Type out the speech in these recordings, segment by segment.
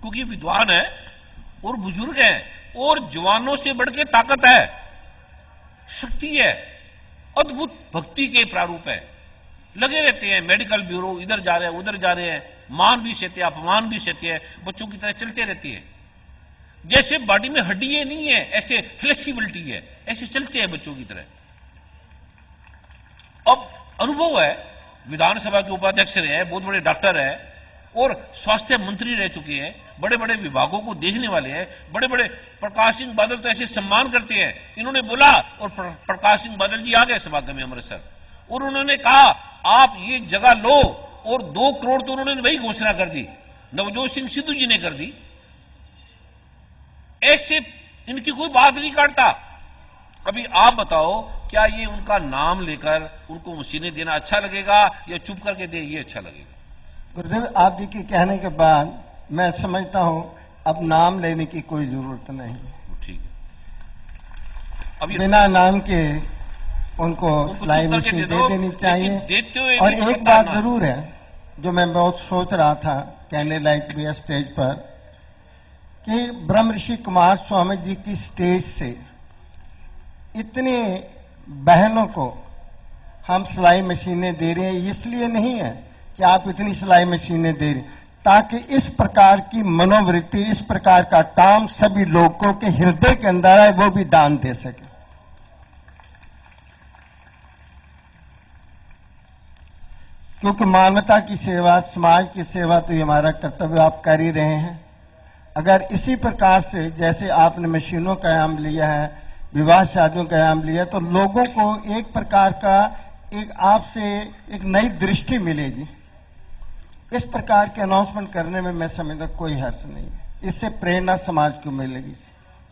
क्योंकि विद्वान है और बुजुर्ग है और जवानों से बढ़ के ताकत है, शक्ति है, अद्भुत भक्ति के प्रारूप है। लगे रहते हैं मेडिकल ब्यूरो, इधर जा रहे हैं उधर जा रहे हैं, मान भी सहते हैं अपमान भी सहते हैं, बच्चों की तरह चलते रहते हैं। जैसे बॉडी में हड्डियां नहीं है ऐसे फ्लेक्सिबिलिटी है, ऐसे चलते हैं बच्चों की तरह। अब अनुभव है, विधानसभा के उपाध्यक्ष रहे हैं, बहुत बड़े डॉक्टर है और स्वास्थ्य मंत्री रह चुके हैं, बड़े बड़े विभागों को देखने वाले हैं। बड़े बड़े प्रकाश सिंह बादल तो ऐसे सम्मान करते हैं, इन्होंने बोला और प्रकाश सिंह बादल जी आ गए सभागार में अमृतसर और उन्होंने कहा आप ये जगह लो, और 2 करोड़ तो उन्होंने वही घोषणा कर दी, नवजोत सिंह सिद्धू जी ने कर दी। ऐसे इनकी कोई बात नहीं काटता। अभी आप बताओ क्या ये उनका नाम लेकर उनको मशीनें देना अच्छा लगेगा या चुप करके दे ये अच्छा लगेगा? गुरुदेव आप जी के कहने के बाद मैं समझता हूं अब नाम लेने की कोई जरूरत नहीं। ठीक है, अब बिना नाम के उनको सिलाई मशीन दे देनी चाहिए। और एक बात जरूर है जो मैं बहुत सोच रहा था कहने लायक भी है स्टेज पर, कि ब्रह्म ऋषि कुमार स्वामी जी की स्टेज से इतने बहनों को हम सिलाई मशीनें दे रहे हैं, इसलिए नहीं है कि आप इतनी सिलाई मशीनें दे रहे, ताकि इस प्रकार की मनोवृत्ति, इस प्रकार का काम सभी लोगों के हृदय के अंदर है, वो भी दान दे सके। क्योंकि मानवता की सेवा, समाज की सेवा तो ये हमारा कर्तव्य आप कर ही रहे हैं। अगर इसी प्रकार से जैसे आपने मशीनों का आयाम लिया है, विवाह शादियों का आयाम लिया, तो लोगों को एक प्रकार का एक आपसे एक नई दृष्टि मिलेगी। इस प्रकार के अनाउंसमेंट करने में मैं समझता कोई हर्ष नहीं है, इससे प्रेरणा समाज को मिलेगी।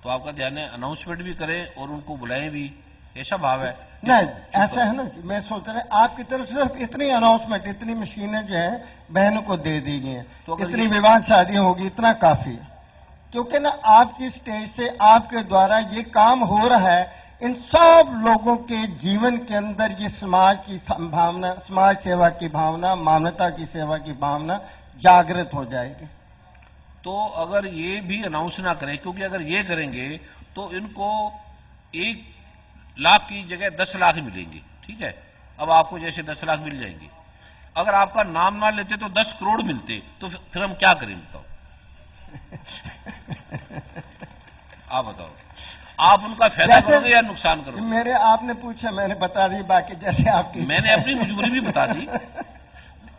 तो आपका ध्यान है अनाउंसमेंट भी करें और उनको बुलाएं भी, ऐसा भाव है? नहीं, ऐसा है ना कि मैं सोच रहा आपकी तरफ से सिर्फ इतनी अनाउंसमेंट, इतनी मशीनें जो है बहनों को दे दी गई हैं, तो इतनी विवाह शादियां होगी, इतना काफी है। क्योंकि ना आपकी स्टेज से आपके द्वारा ये काम हो रहा है, इन सब लोगों के जीवन के अंदर ये समाज की भावना, समाज सेवा की भावना, मानवता की सेवा की भावना जागृत हो जाएगी। तो अगर ये भी अनाउंस ना करें, क्योंकि अगर ये करेंगे तो इनको 1 लाख की जगह 10 लाख मिलेंगे, ठीक है? अब आपको जैसे 10 लाख मिल जाएंगे, अगर आपका नाम ना लेते तो 10 करोड़ मिलते, तो फिर हम क्या करें बताओ? आप बताओ, आप उनका फायदा करोगे या नुकसान करोगे? मेरे आपने पूछा मैंने बता दी, बाकी जैसे आपकी मैंने अपनी मजबूरी भी बता दी।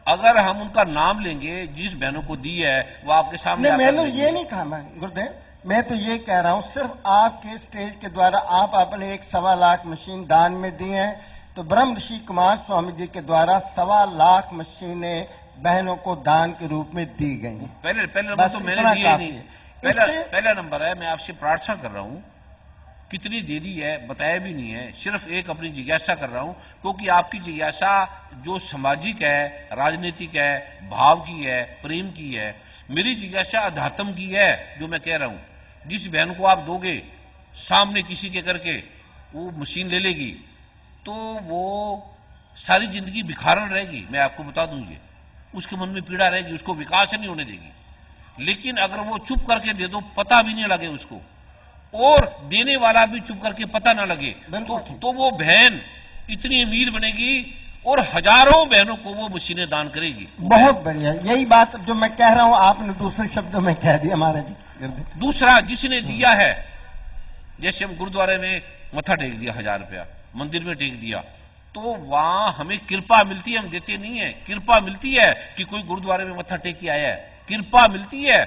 अगर हम उनका नाम लेंगे, जिस बहनों को दी है वो आपके सामने, मैंने ये नहीं कहा मैं गुरुदेव, मैं तो ये कह रहा हूं सिर्फ आपके स्टेज के द्वारा आप अपने 1.25 लाख मशीन दान में दी हैं, तो ब्रह्म ऋषि कुमार स्वामी जी के द्वारा 1.25 लाख मशीनें बहनों को दान के रूप में दी गई हैं। पहले नंबर तो मैंने दिए नहीं, पहला नंबर है। मैं आपसे प्रार्थना कर रहा हूं, कितनी दे दी है बताया भी नहीं है, सिर्फ एक अपनी जिज्ञासा कर रहा हूं, क्योंकि आपकी जिज्ञासा जो सामाजिक है, राजनीतिक है, भाव की है, प्रेम की है। मेरी जिज्ञासा अध्यात्म की है। जो मैं कह रहा हूं, जिस बहन को आप दोगे सामने किसी के करके वो मशीन ले लेगी तो वो सारी जिंदगी भिखारन रहेगी। मैं आपको बता दूं, ये उसके मन में पीड़ा रहेगी, उसको विकास नहीं होने देगी। लेकिन अगर वो चुप करके दे दो, पता भी नहीं लगे उसको, और देने वाला भी चुप करके पता ना लगे, तो वो बहन इतनी अमीर बनेगी और हजारों बहनों को वो मशीनें दान करेगी। बहुत बढ़िया, यही बात जो मैं कह रहा हूं आपने दूसरे शब्दों में कह दिया महाराज जी। दूसरा, जिसने दिया है, जैसे हम गुरुद्वारे में मत्था टेक दिया 1000 रुपया, मंदिर में टेक दिया, तो वहां हमें कृपा मिलती है, हम देते नहीं है। कृपा मिलती है कि कोई गुरुद्वारे में मत्था टेक के आया है, कृपा मिलती है।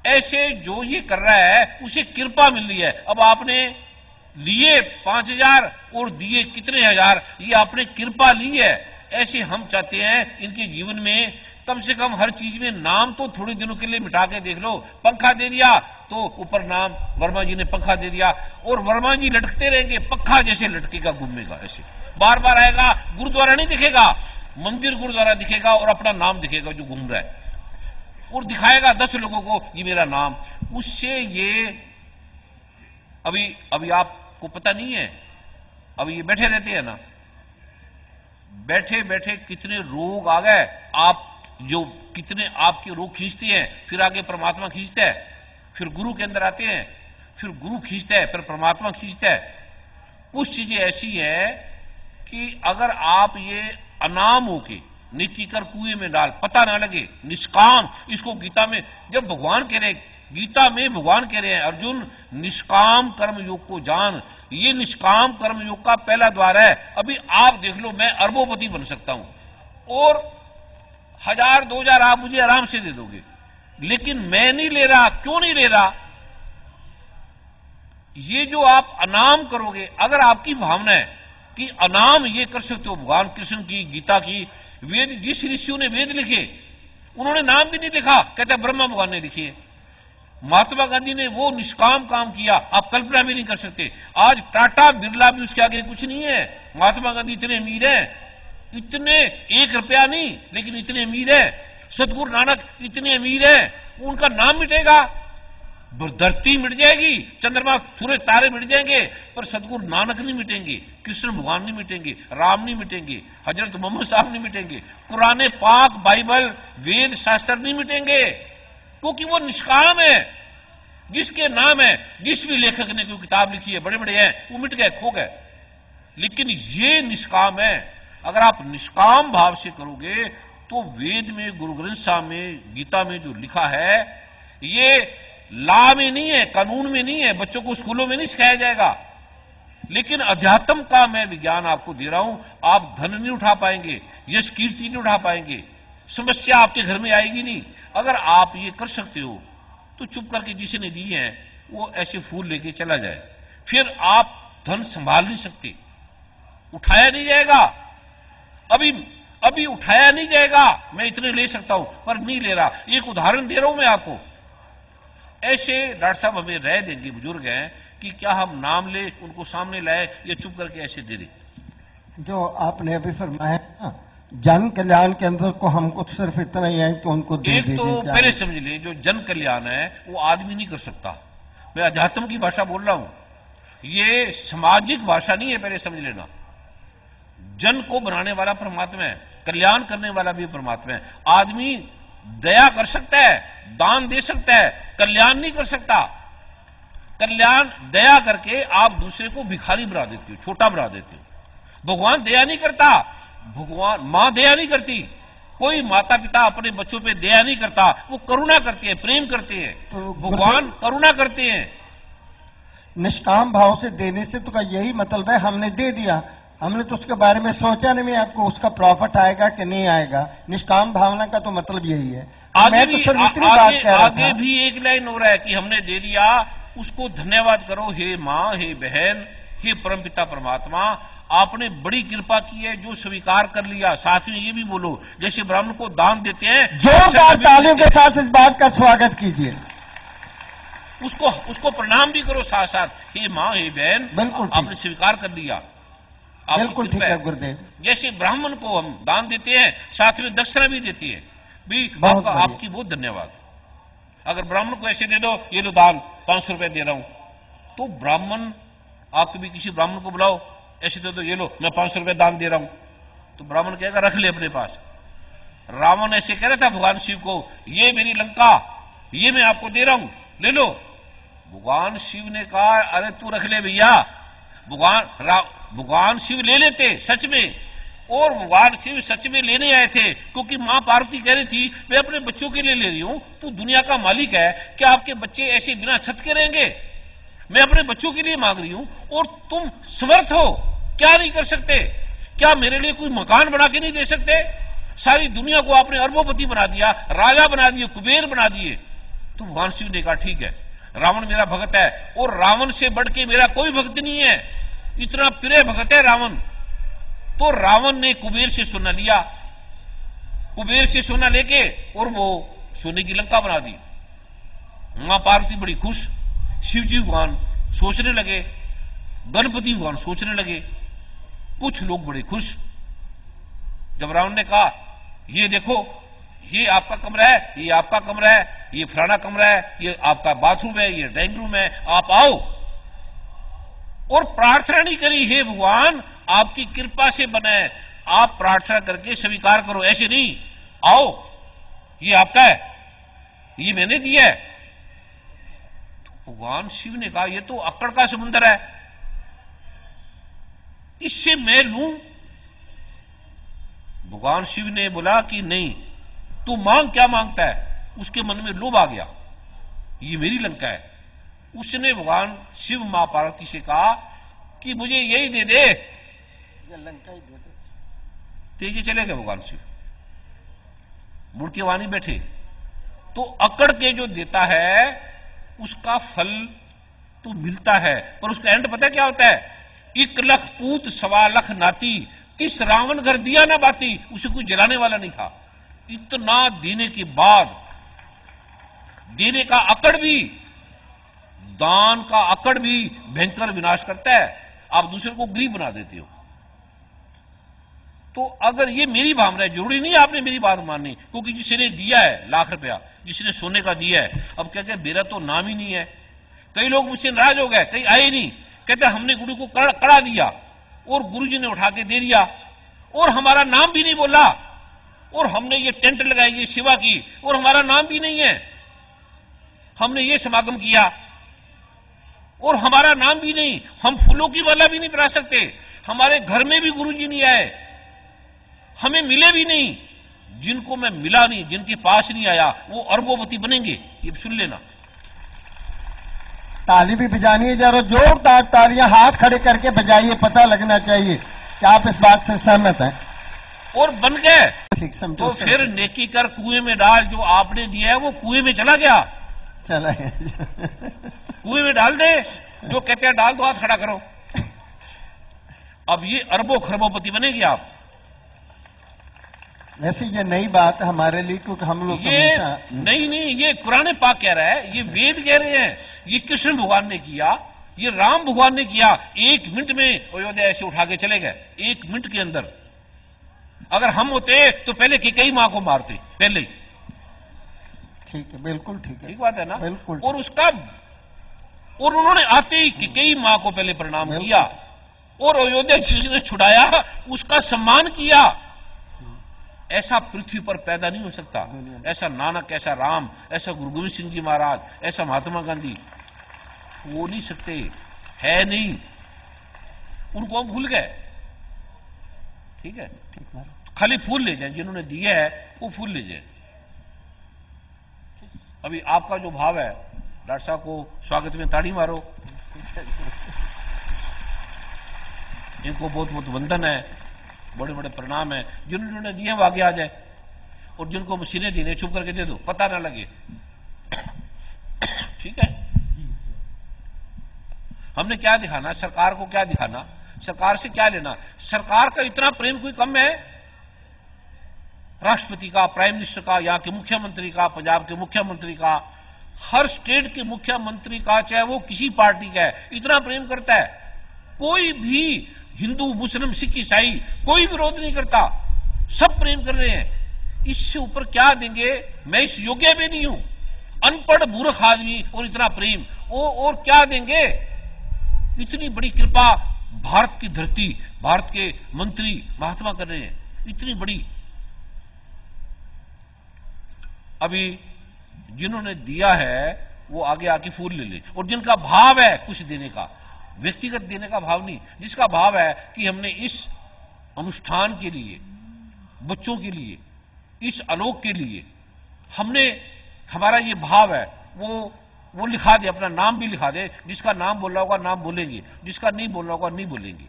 ऐसे जो ये कर रहा है उसे कृपा मिल रही है। अब आपने लिए 5000 और दिए कितने हजार, ये आपने कृपा ली है। ऐसे हम चाहते हैं इनके जीवन में कम से कम हर चीज में नाम तो थोड़े दिनों के लिए मिटा के देख लो। पंखा दे दिया तो ऊपर नाम, वर्मा जी ने पंखा दे दिया, और वर्मा जी लटकते रहेंगे, पंखा जैसे लटकेगा, घूमेगा, ऐसे बार बार आएगा। गुरुद्वारा नहीं दिखेगा, मंदिर गुरुद्वारा दिखेगा और अपना नाम दिखेगा जो घूम रहा है, और दिखाएगा 10 लोगों को ये मेरा नाम। उससे ये अभी आपको पता नहीं है, अभी ये बैठे रहते हैं ना, बैठे बैठे कितने रोग आ गए। जो कितने आपके रोग खींचते हैं, फिर आगे परमात्मा खींचता है, फिर गुरु के अंदर आते हैं, फिर गुरु खींचता है, फिर परमात्मा खींचता है। कुछ चीजें ऐसी है कि अगर आप ये अनाम होके नेकी कर कुएं में डाल, पता ना लगे, निष्काम, इसको गीता में जब भगवान कह रहे, गीता में भगवान कह रहे हैं अर्जुन निष्काम कर्म योग को जान, ये निष्काम कर्म योग का पहला द्वार है। अभी आप देख लो, मैं अरबोपति बन सकता हूं और 1000 2000 आप मुझे आराम से दे दोगे, लेकिन मैं नहीं ले रहा। क्यों नहीं ले रहा? ये जो आप अनाम करोगे, अगर आपकी भावना है कि अनाम ये कर सकते हो, भगवान कृष्ण की, गीता की, वेद, जिस ऋषियों ने वेद लिखे उन्होंने नाम भी नहीं लिखा, कहते ब्रह्मा भगवान ने लिखी है। महात्मा गांधी ने वो निष्काम काम किया, आप कल्पना भी नहीं कर सकते। आज टाटा बिरला भी उसके आगे कुछ नहीं है। महात्मा गांधी इतने अमीर हैं, इतने, 1 रुपया नहीं, लेकिन इतने अमीर है। सतगुरु नानक इतने अमीर है, उनका नाम मिटेगा, धरती मिट जाएगी, चंद्रमा सूरज तारे मिट जाएंगे, पर सतगुरु नानक नहीं मिटेंगे, कृष्ण भगवान नहीं मिटेंगे, राम नहीं मिटेंगे, हजरत मोहम्मद साहब नहीं मिटेंगे, कुरान पाक, बाइबल, वेद शास्त्र नहीं मिटेंगे, क्योंकि वो निष्काम है। जिसके नाम है, जिस भी लेखक ने कोई किताब लिखी है, बड़े बड़े हैं, वो मिट गए, खो गए। लेकिन ये निष्काम है। अगर आप निष्काम भाव से करोगे तो वेद में, गुरु ग्रंथ साहब में, गीता में जो लिखा है, ये लॉ में नहीं है, कानून में नहीं है, बच्चों को स्कूलों में नहीं सिखाया जाएगा, लेकिन अध्यात्म का मैं विज्ञान आपको दे रहा हूं। आप धन नहीं उठा पाएंगे, यश कीर्ति नहीं उठा पाएंगे, समस्या आपके घर में आएगी नहीं। अगर आप ये कर सकते हो तो चुप करके जिसने दी है वो ऐसे फूल लेके चला जाए, फिर आप धन संभाल नहीं सकते, उठाया नहीं जाएगा। अभी उठाया नहीं जाएगा। मैं इतने ले सकता हूं पर नहीं ले रहा। एक उदाहरण दे रहा हूं मैं आपको। ऐसे डॉक्टर साहब हमें राय देंगे, बुजुर्ग हैं, कि क्या हम नाम ले, उनको सामने लाए, या चुप करके ऐसे दे दे। जो आपने अभी फरमाया ना, जन कल्याण के अंदर को हमको सिर्फ इतना ही है कि उनको दे एक तो पहले समझ ले, जो जन कल्याण है वो आदमी नहीं कर सकता। मैं अध्यात्म की भाषा बोल रहा हूं, ये सामाजिक भाषा नहीं है, पहले समझ लेना। जन को बनाने वाला परमात्मा है, कल्याण करने वाला भी परमात्मा है। आदमी दया कर सकता है, दान दे सकता है, कल्याण नहीं कर सकता। कल्याण दया करके आप दूसरे को भिखारी बना देते हो, छोटा बना देते हो। भगवान दया नहीं करता, भगवान, मां दया नहीं करती, कोई माता पिता अपने बच्चों पे दया नहीं करता, वो करुणा करते हैं, प्रेम करते हैं। तो भगवान करुणा करते हैं। निष्काम भाव से देने से तो का यही मतलब है, हमने दे दिया, हमने तो उसके बारे में सोचा नहीं, आपको उसका प्रॉफिट आएगा कि नहीं आएगा। निष्काम भावना का तो मतलब यही है। मैं तो सिर्फ इतनी बात कह रहा था। आगे भी एक लाइन हो रहा है कि हमने दे दिया, उसको धन्यवाद करो, हे माँ, हे बहन, हे परमपिता परमात्मा, आपने बड़ी कृपा की है जो स्वीकार कर लिया। साथ में ये भी बोलो, जैसे ब्राह्मण को दान देते हैं, जोरदार तालियों के साथ इस बात का स्वागत कीजिए। उसको प्रणाम भी करो साथ साथ, हे माँ, हे बहन, बिल्कुल आपने स्वीकार कर लिया। बिल्कुल ठीक है गुरुदेव। जैसे ब्राह्मण को हम दान देते हैं, साथ में दक्षिणा भी देती है, भी आपकी बहुत धन्यवाद। अगर ब्राह्मण को ऐसे दे दो, ये लो दान 500 रुपए दे रहा हूं, तो ब्राह्मण, आप कभी किसी ब्राह्मण को बुलाओ, ऐसे दे दो, ये लो मैं 500 रुपए दान दे रहा हूं, तो ब्राह्मण कहेगा रख ले अपने पास। रावण ऐसे कह रहा था भगवान शिव को, ये मेरी लंका, ये मैं आपको दे रहा हूं, ले लो। भगवान शिव ने कहा अरे तू रख ले भैया। भगवान शिव ले लेते सच में, और भगवान शिव सच में लेने आए थे, क्योंकि मां पार्वती कह रही थी मैं अपने बच्चों के लिए ले रही हूं, तू दुनिया का मालिक है, क्या आपके बच्चे ऐसे बिना छत के रहेंगे? मैं अपने बच्चों के लिए मांग रही हूं और तुम समर्थ हो, क्या नहीं कर सकते? क्या मेरे लिए कोई मकान बना के नहीं दे सकते? सारी दुनिया को आपने अरबोपति बना दिया, राजा बना दिए, कुबेर बना दिए। तो भगवान शिव ने कहा ठीक है, रावण मेरा भगत है, और रावण से बढ़ के मेरा कोई भक्त नहीं है, इतना प्रिय भगत है रावण। तो रावण ने कुबेर से सोना लिया, कुबेर से सोना लेके और वो सोने की लंका बना दी। मां पार्वती बड़ी खुश, शिवजी भगवान सोचने लगे, गणपति भगवान सोचने लगे, कुछ लोग बड़े खुश। जब रावण ने कहा ये देखो, ये आपका कमरा है, ये आपका कमरा है, ये फलाना कमरा है, ये आपका बाथरूम है, ये ड्राइंग रूम है, आप आओ। और प्रार्थना नहीं करी हे भगवान आपकी कृपा से बने, आप प्रार्थना करके स्वीकार करो, ऐसे नहीं, आओ। ये आपका है, ये मैंने दिया है। तो भगवान शिव ने कहा ये तो अक्कड़ का समुंदर है, इससे मैं लूं। भगवान शिव ने बोला कि नहीं, तू मांग, क्या मांगता है। उसके मन में लोभ आ गया, ये मेरी लंका है। उसने भगवान शिव मां पार्वती से कहा कि मुझे यही दे दे, ये लंका ही दे दो। तेजी चले गए भगवान शिव, मुड़ के वाणी बैठे। तो अकड़ के जो देता है उसका फल तो मिलता है, पर उसका एंड पता क्या होता है? 1 लख पूत 1.25 लाख नाती, 30 रावण घर दिया ना बाती, उसे कोई जलाने वाला नहीं था। इतना देने के बाद देने का अकड़ भी, दान का अकड़ भी भयंकर विनाश करता है। आप दूसरे को गरीब बना देते हो। तो अगर ये मेरी भावना है, जरूरी नहीं आपने मेरी बात माननी, क्योंकि जिसने दिया है लाख रुपया, जिसने सोने का दिया है, अब क्या कहते मेरा तो नाम ही नहीं है। कई लोग मुझसे नाराज हो गए, कई आए नहीं, कहते हमने गुरु को कड़ा दिया और गुरुजी ने उठा के दे दिया और हमारा नाम भी नहीं बोला, और हमने ये टेंट लगाई, ये सेवा की और हमारा नाम भी नहीं है, हमने ये समागम किया और हमारा नाम भी नहीं, हम फूलों की माला भी नहीं पहना सकते, हमारे घर में भी गुरुजी नहीं आए, हमें मिले भी नहीं। जिनको मैं मिला नहीं, जिनके पास नहीं आया, वो अरबोपति बनेंगे, ये सुन लेना। ताली भी बजानी है जरा, जोरदार तालियां हाथ खड़े करके बजाइए, पता लगना चाहिए कि आप इस बात से सहमत हैं। और बन गए, ठीक समझो। तो फिर नेकी कर कुएं में डाल, जो आपने दिया है वो कुएं में चला गया, चला गया। कुएं में डाल दे, जो कहते हैं डाल दो, हाथ खड़ा करो। अब ये अरबों खरबोपति बनेगी आप। वैसे ये नई बात है हमारे लिए, क्योंकि हम लोग ये नहीं, ये कुरान पाक कह रहा है, ये वेद कह रहे हैं, ये कृष्ण भगवान ने किया, ये राम भगवान ने किया। 1 मिनट में अयोध्या ऐसे उठा के चले गए, 1 मिनट के अंदर। अगर हम होते तो पहले कई मां को मारते, पहले ही। ठीक है, बिल्कुल ठीक है, ठीक बात है ना, बिल्कुल। और उन्होंने आते ही कई मां को पहले प्रणाम किया, और अयोध्या जिसने छुड़ाया उसका सम्मान किया। ऐसा पृथ्वी पर पैदा नहीं हो सकता, ऐसा नानक, ऐसा राम, ऐसा गुरु गोविंद सिंह जी महाराज, ऐसा महात्मा गांधी हो नहीं सकते, है नहीं। उनको हम भूल गए। ठीक है, खाली फूल ले जाए, जिन्होंने दिया है वो फूल ले जाए। अभी आपका जो भाव है, डॉक्टर साहब को स्वागत में ताड़ी मारो, इनको बहुत बहुत वंदन है, बड़े बड़े प्रणाम है। जिन्होंने दिए वो आगे आ जाए, और जिनको मशीनें देने चुप करके दे दो, पता ना लगे। ठीक है, हमने क्या दिखाना, सरकार को क्या दिखाना, सरकार से क्या लेना? सरकार का इतना प्रेम कोई कम है? राष्ट्रपति का, प्राइम मिनिस्टर का, यहाँ के मुख्यमंत्री का, पंजाब के मुख्यमंत्री का, हर स्टेट के मुख्यमंत्री का, चाहे वो किसी पार्टी का है, इतना प्रेम करता है। कोई भी हिंदू, मुस्लिम, सिख, ईसाई कोई विरोध नहीं करता, सब प्रेम कर रहे हैं। इससे ऊपर क्या देंगे? मैं इस योग्य भी नहीं हूं, अनपढ़ मूर्ख आदमी, और इतना प्रेम, और क्या देंगे? इतनी बड़ी कृपा भारत की धरती, भारत के मंत्री महात्मा कर रहे हैं, इतनी बड़ी। अभी जिन्होंने दिया है वो आगे आके फूल ले ले, और जिनका भाव है कुछ देने का, व्यक्तिगत देने का भाव नहीं, जिसका भाव है कि हमने इस अनुष्ठान के लिए, बच्चों के लिए, इस आलोक के लिए, हमने, हमारा ये भाव है, वो लिखा दे, अपना नाम भी लिखा दे। जिसका नाम बोल रहा होगा नाम बोलेंगे, जिसका नहीं बोल रहा होगा नहीं बोलेंगे।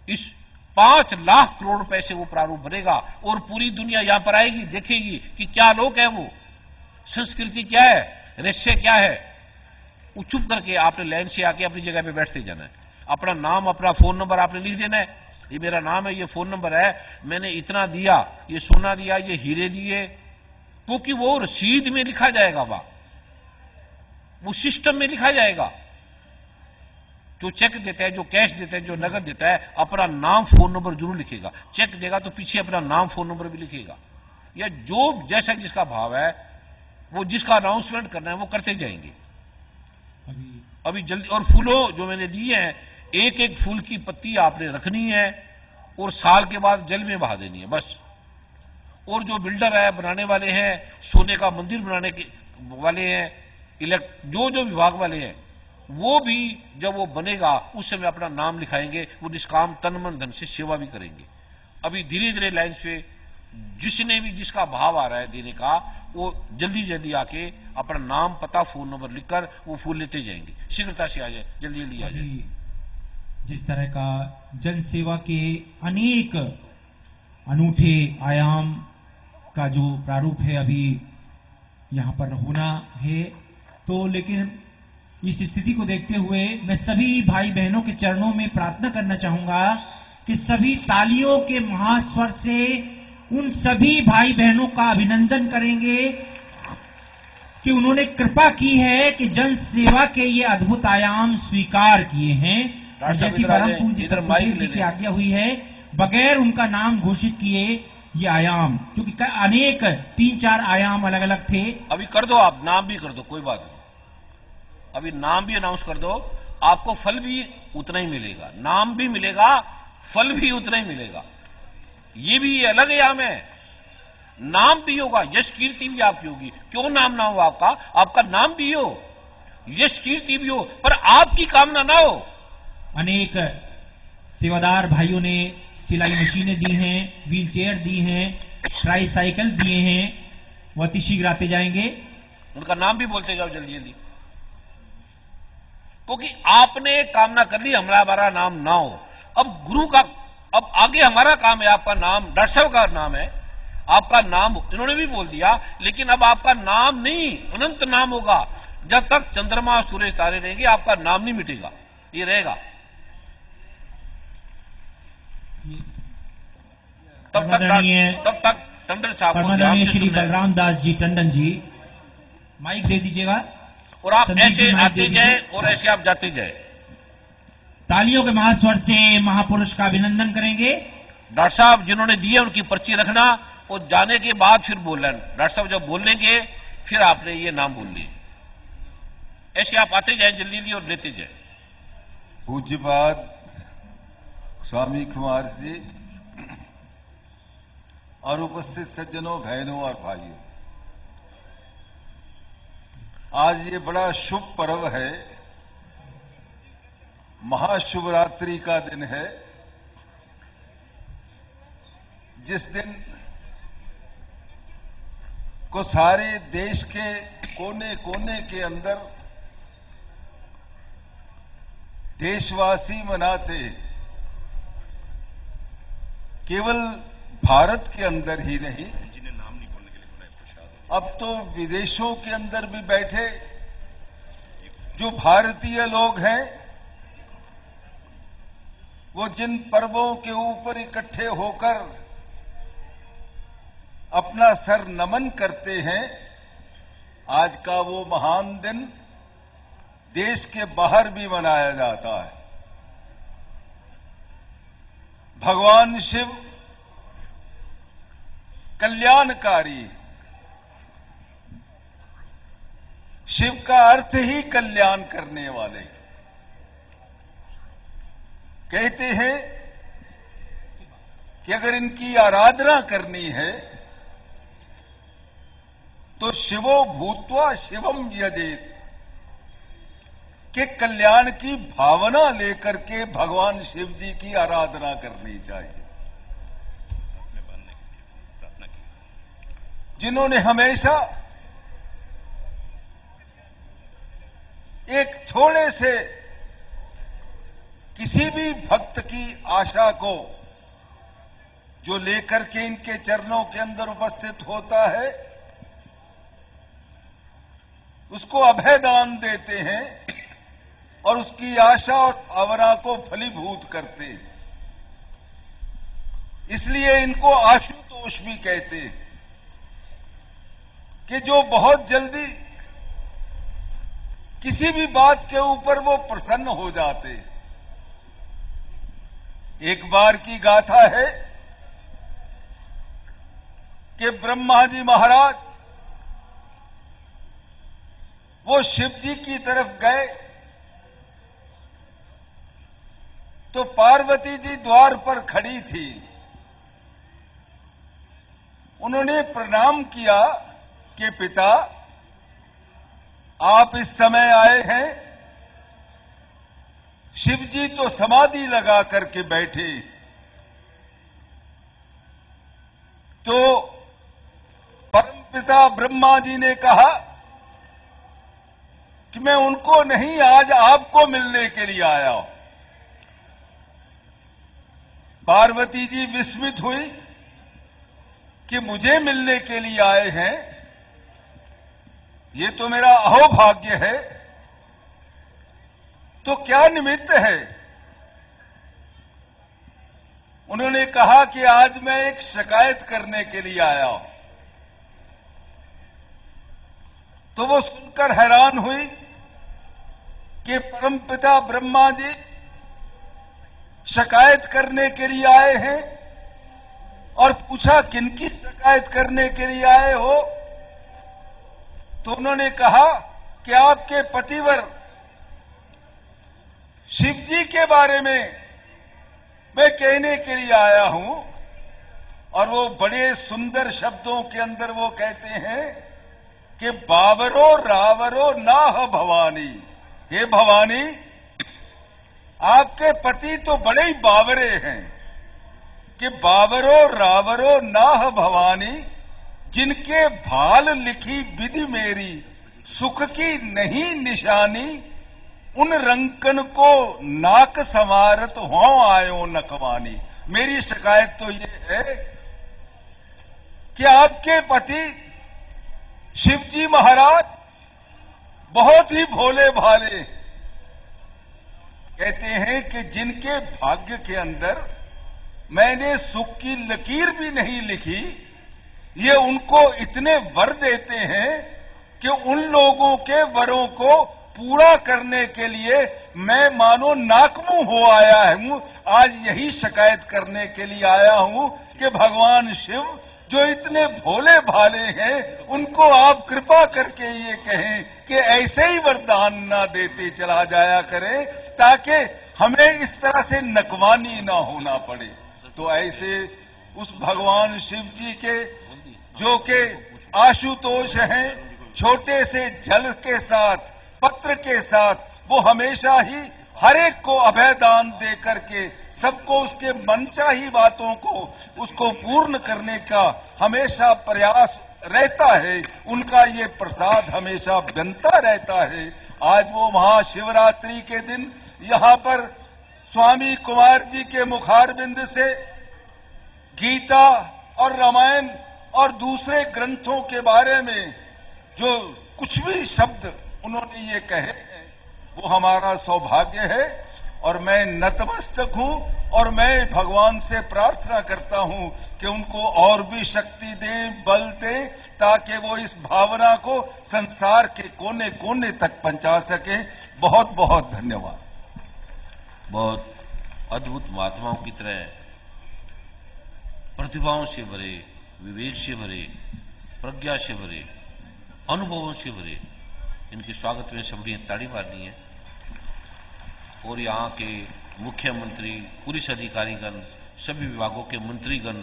इस 5 लाख करोड़ रुपए से वो प्रारूप बनेगा, और पूरी दुनिया यहां पर आएगी, देखेगी कि क्या लोग है, वो संस्कृति क्या है, रहस्य क्या है। वो चुप करके आपने लाइन से आके अपनी जगह पे बैठते जाना है। अपना नाम, अपना फोन नंबर आपने लिख देना है, ये मेरा नाम है, ये फोन नंबर है, मैंने इतना दिया, ये सोना दिया, ये हीरे दिए, क्योंकि वो रसीद में लिखा जाएगा, वो सिस्टम में लिखा जाएगा। जो चेक देता है, जो कैश देता है, जो नगद देता है, अपना नाम, फोन नंबर जरूर लिखेगा। चेक देगा तो पीछे अपना नाम, फोन नंबर भी लिखेगा। या जो जैसा जिसका भाव है, वो जिसका अनाउंसमेंट करना है वो करते जाएंगे। अभी जल्दी। और फूलों जो मैंने दिए हैं, एक एक फूल की पत्ती आपने रखनी है और साल के बाद जल में बहा देनी है, बस। और जो बिल्डर है, बनाने वाले हैं, सोने का मंदिर बनाने के वाले हैं, जो जो विभाग वाले हैं, वो भी जब वो बनेगा उस समय अपना नाम लिखाएंगे, वो निष्काम तन मन धन से सेवा भी करेंगे। अभी धीरे धीरे लाइन्स पे जिसने भी जिसका भाव आ रहा है देने का, वो जल्दी जल्दी आके अपना नाम, पता, फोन नंबर लिखकर वो फूल लेते जाएंगे। शीघ्रता से आ जाए, जल्दी जल्दी आ जाए। जिस तरह का जन सेवा के अनेक अनूठे आयाम का जो प्रारूप है अभी यहाँ पर होना है, तो लेकिन इस स्थिति को देखते हुए मैं सभी भाई बहनों के चरणों में प्रार्थना करना चाहूंगा कि सभी तालियों के महास्वर से उन सभी भाई बहनों का अभिनंदन करेंगे कि उन्होंने कृपा की है कि जन सेवा के ये अद्भुत आयाम स्वीकार किए हैं। और जैसी परम पूज्य सतगुरुदेव जी की आज्ञा हुई है, बगैर उनका नाम घोषित किए ये आयाम, क्योंकि अनेक 3-4 आयाम अलग अलग थे। अभी कर दो, आप नाम भी कर दो, कोई बात नहीं, अभी नाम भी अनाउंस कर दो, आपको फल भी उतना ही मिलेगा, नाम भी मिलेगा, फल भी उतना ही मिलेगा। ये भी अलग आयाम है, नाम भी होगा, यश कीर्ति भी आपकी होगी। क्यों नाम ना हो आपका? आपका नाम भी हो, यश कीर्ति भी हो, पर आपकी कामना ना हो। अनेक सेवादार भाइयों ने सिलाई मशीनें दी हैं, व्हील चेयर दी हैं, ट्राई साइकिल दिए हैं, वो अतिशीघ्र आते जाएंगे। उनका नाम भी बोलते जाओ जल्दी जल्दी, क्योंकि आपने कामना कर ली हमारा नाम ना हो। अब गुरु का, अब आगे हमारा काम है, आपका नाम, डॉक्टर साहब का नाम है, आपका नाम इन्होंने भी बोल दिया, लेकिन अब आपका नाम नहीं, अनंत नाम होगा। जब तक चंद्रमा सूरज तारे रहेंगे आपका नाम नहीं मिटेगा, ये रहेगा। तब तक टंडन साहब को ध्यान से श्री बलराम दास जी टंडन जी, माइक दे दीजिएगा और आप ऐसे आते जाए और ऐसे आप जाते जाए। तालियों के महास्वर से महापुरुष का अभिनंदन करेंगे। डॉक्टर साहब जिन्होंने दिए उनकी पर्ची रखना, और जाने के बाद फिर बोलना। डॉक्टर साहब जब बोलेंगे फिर आपने ये नाम बोल लिए, ऐसे आप आते जाए जल्दी जल्दी और लेते जाए। पूज्यपाद स्वामी कुमार जी और उपस्थित सज्जनों, बहनों और भाइयों, आज ये बड़ा शुभ पर्व है, महाशिवरात्रि का दिन है, जिस दिन को सारे देश के कोने कोने के अंदर देशवासी मनाते। केवल भारत के अंदर ही नहीं, अब तो विदेशों के अंदर भी बैठे जो भारतीय लोग हैं, वो जिन पर्वों के ऊपर इकट्ठे होकर अपना सर नमन करते हैं, आज का वो महान दिन देश के बाहर भी मनाया जाता है। भगवान शिव कल्याणकारी, शिव का अर्थ ही कल्याण करने वाले। कहते हैं कि अगर इनकी आराधना करनी है तो शिवो भूत्वा शिवम यजेत, के कल्याण की भावना लेकर के भगवान शिव जी की आराधना करनी चाहिए। जिन्होंने हमेशा एक थोड़े से किसी भी भक्त की आशा को जो लेकर के इनके चरणों के अंदर उपस्थित होता है, उसको अभय दान देते हैं और उसकी आशा और भावना को फलीभूत करते हैं। इसलिए इनको आशुतोष भी कहते हैं कि जो बहुत जल्दी किसी भी बात के ऊपर वो प्रसन्न हो जाते। एक बार की गाथा है कि ब्रह्मा जी महाराज वो शिव जी की तरफ गए तो पार्वती जी द्वार पर खड़ी थी। उन्होंने प्रणाम किया कि पिता, आप इस समय आए हैं। शिव जी तो समाधि लगा करके बैठे, तो परमपिता ब्रह्मा जी ने कहा कि मैं उनको नहीं, आज आपको मिलने के लिए आया हूं। पार्वती जी विस्मित हुई कि मुझे मिलने के लिए आए हैं, ये तो मेरा अहोभाग्य है। तो क्या निमित्त है? उन्होंने कहा कि आज मैं एक शिकायत करने के लिए आया हूं। तो वो सुनकर हैरान हुई कि परमपिता ब्रह्मा जी शिकायत करने के लिए आए हैं, और पूछा किनकी शिकायत करने के लिए आए हो? तो उन्होंने कहा कि आपके पतिवर शिव जी के बारे में मैं कहने के लिए आया हूं। और वो बड़े सुंदर शब्दों के अंदर वो कहते हैं कि बावरो रावरो नाह भवानी। हे भवानी, आपके पति तो बड़े ही बावरे हैं कि बावरो रावरो नाह भवानी, जिनके भाल लिखी विधि मेरी, सुख की नहीं निशानी, उन रंकन को नाक संवारत हो आयो नकवानी। मेरी शिकायत तो ये है कि आपके पति शिवजी महाराज बहुत ही भोले भाले, कहते हैं कि जिनके भाग्य के अंदर मैंने सुख की लकीर भी नहीं लिखी, ये उनको इतने वर देते हैं कि उन लोगों के वरों को पूरा करने के लिए मैं मानो नाकमुंह हो आया हूं। आज यही शिकायत करने के लिए आया हूं कि भगवान शिव जो इतने भोले भाले हैं, उनको आप कृपा करके ये कहें कि ऐसे ही वरदान ना देते चला जाया करें, ताकि हमें इस तरह से नकवानी ना होना पड़े। तो ऐसे उस भगवान शिव जी के, जो के आशुतोष हैं, छोटे से जल के साथ, पत्र के साथ, वो हमेशा ही हर एक को अभयदान दे करके सबको उसके मनचाही बातों को उसको पूर्ण करने का हमेशा प्रयास रहता है। उनका ये प्रसाद हमेशा बनता रहता है। आज वो महाशिवरात्रि के दिन यहाँ पर स्वामी कुमार जी के मुखारबिंद से गीता और रामायण और दूसरे ग्रंथों के बारे में जो कुछ भी शब्द उन्होंने ये कहे हैं, वो हमारा सौभाग्य है। और मैं नतमस्तक हूं, और मैं भगवान से प्रार्थना करता हूं कि उनको और भी शक्ति दें, बल दें, ताकि वो इस भावना को संसार के कोने कोने तक पहुंचा सके। बहुत बहुत धन्यवाद। बहुत अद्भुत महात्माओं की तरह प्रतिभाओं से भरे, विवेक से भरे, प्रज्ञा से भरे, अनुभवों से भरे इनके स्वागत में सभी ताड़ी मारनी है। और यहाँ के मुख्यमंत्री, पुलिस अधिकारीगण, सभी विभागों के मंत्रीगण,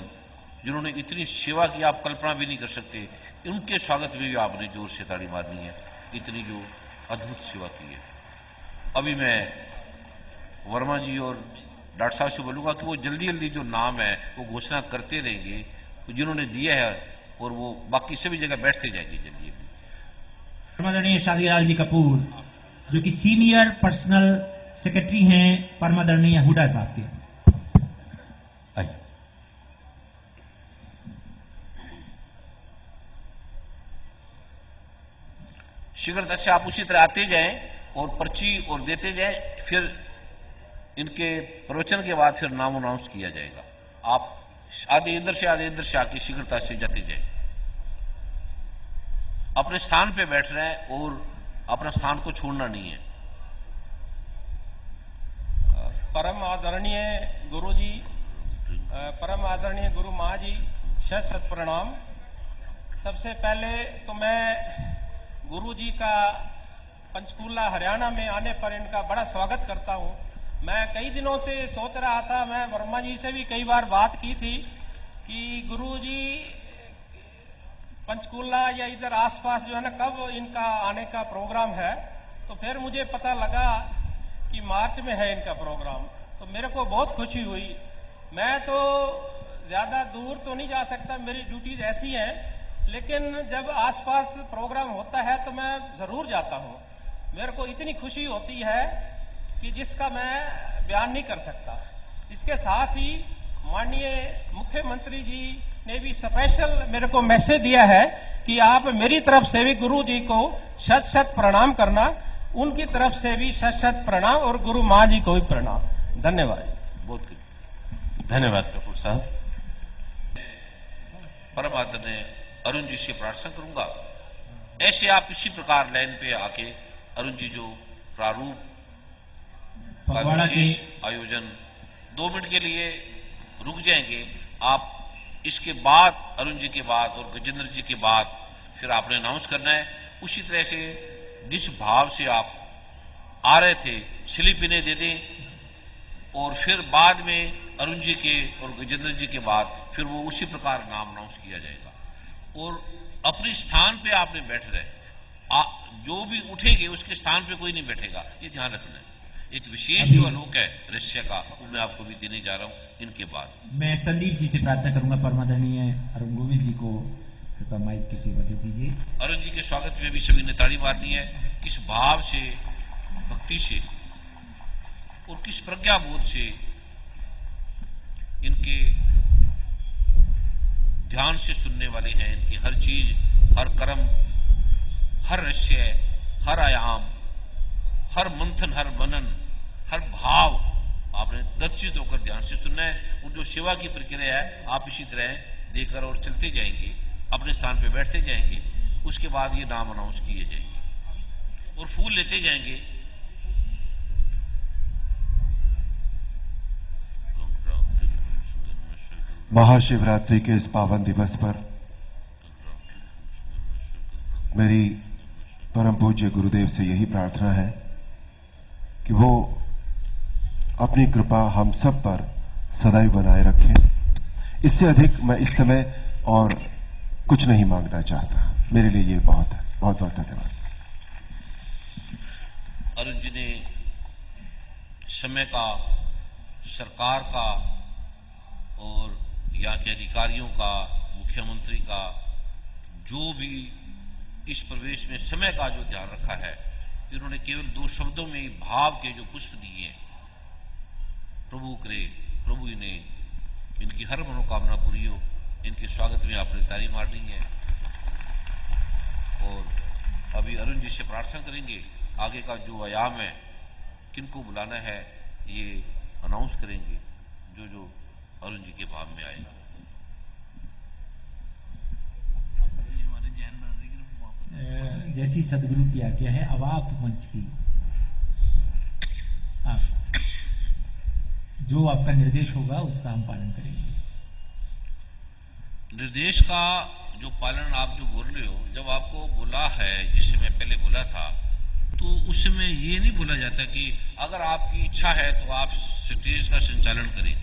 जिन्होंने इतनी सेवा की आप कल्पना भी नहीं कर सकते, उनके स्वागत में भी आपने जोर से ताड़ी मारनी है। इतनी जो अद्भुत सेवा की है। अभी मैं वर्मा जी और डॉक्टर साहब से बोलूंगा कि वो जल्दी जल्दी जो नाम है वो घोषणा करते रहेंगे जिन्होंने दिया है, और वो बाकी सभी जगह बैठते जाएंगे जल्दी जल्दी। परमादरणीय शादीलाल जी कपूर, जो कि सीनियर पर्सनल सेक्रेटरी हैं परमादरणीय हुडा साहब के। शीघ्रता से आप उसी तरह आते जाएं और पर्ची और देते जाएं। फिर इनके प्रवचन के बाद फिर नाम अनाउंस किया जाएगा। आप आधे इधर से आके शीघ्रता से जाते जाएं। अपने स्थान पे बैठ रहे हैं और अपना स्थान को छोड़ना नहीं है। परम आदरणीय गुरु जी, परम आदरणीय गुरु माँ जी, शत शत प्रणाम। सबसे पहले तो मैं गुरु जी का पंचकूला हरियाणा में आने पर इनका बड़ा स्वागत करता हूँ। मैं कई दिनों से सोच रहा था, मैं वर्मा जी से भी कई बार बात की थी कि गुरु जी पंचकूला या इधर आसपास जो है ना कब इनका आने का प्रोग्राम है, तो फिर मुझे पता लगा कि मार्च में है इनका प्रोग्राम। तो मेरे को बहुत खुशी हुई। मैं तो ज्यादा दूर तो नहीं जा सकता, मेरी ड्यूटीज ऐसी हैं, लेकिन जब आसपास प्रोग्राम होता है तो मैं जरूर जाता हूं। मेरे को इतनी खुशी होती है कि जिसका मैं बयान नहीं कर सकता। इसके साथ ही माननीय मुख्यमंत्री जी ने भी स्पेशल मेरे को मैसेज दिया है कि आप मेरी तरफ से भी गुरु जी को शत शत प्रणाम करना, उनकी तरफ से भी शत शत प्रणाम और गुरु माँ जी को भी प्रणाम। धन्यवाद। बहुत धन्यवाद कपूर साहब। परम आदरणीय अरुण जी से प्रार्थना करूंगा, ऐसे आप इसी प्रकार लाइन पे आके अरुण जी जो प्रारूप का विशेष आयोजन 2 मिनट के लिए रुक जाएंगे। आप इसके बाद अरुण जी के बाद और गजेंद्र जी के बाद फिर आपने अनाउंस करना है। उसी तरह से जिस भाव से आप आ रहे थे स्लिप इन्हें दे दें और फिर बाद में अरुण जी के और गजेंद्र जी के बाद फिर वो उसी प्रकार नाम अनाउंस किया जाएगा। और अपने स्थान पे आपने बैठ रहे, जो भी उठेंगे उसके स्थान पे कोई नहीं बैठेगा, ये ध्यान रखना है। एक विशेष जो आलोक है रशिया का वो मैं आपको भी देने जा रहा हूं। इनके बाद मैं संदीप जी से प्रार्थना करूंगा, परमादरणीय अरुण गोविल जी को कृपया माइक की सेवा दे दीजिए। अरुण जी के स्वागत में भी सभी ने ताड़ी मारनी है। किस भाव से, भक्ति से और किस प्रज्ञाबोध से इनके ध्यान से सुनने वाले हैं। इनकी हर चीज, हर कर्म, हर रहस्य, हर आयाम, हर मंथन, हर मनन, हर भाव आपने दक्षित होकर ध्यान से सुनना है। और जो सेवा की प्रक्रिया है आप इसी तरह देकर और चलते जाएंगे, अपने स्थान पे बैठते जाएंगे। उसके बाद ये नाम अनाउंस किए जाएंगे और फूल लेते जाएंगे। महाशिवरात्रि के इस पावन दिवस पर मेरी परम पूज्य गुरुदेव से यही प्रार्थना है कि वो अपनी कृपा हम सब पर सदैव बनाए रखें। इससे अधिक मैं इस समय और कुछ नहीं मांगना चाहता। मेरे लिए ये बहुत है। बहुत बहुत धन्यवाद। अरुण जी ने समय का, सरकार का और यहाँ के अधिकारियों का, मुख्यमंत्री का, जो भी इस प्रवेश में समय का जो ध्यान रखा है, इन्होंने केवल 2 शब्दों में भाव के जो पुष्प दिए, प्रभु करे, प्रभु इन्हें इनकी हर मनोकामना पूरी हो। इनके स्वागत में आपने ताली मारनी है और अभी अरुण जी से प्रार्थना करेंगे। आगे का जो आयाम है, किनको बुलाना है, ये अनाउंस करेंगे जो जो अरुण जी के भाव में आएगा। जैसी सदगुरु की आज्ञा है, अब आप मंच की आप जो आपका निर्देश होगा उसका हम पालन करेंगे। निर्देश का जो पालन आप जो बोल रहे हो, जब आपको बोला है, जिससे मैं पहले बोला था, तो उस समय ये नहीं बोला जाता कि अगर आपकी इच्छा है तो आप स्टेज का संचालन करें।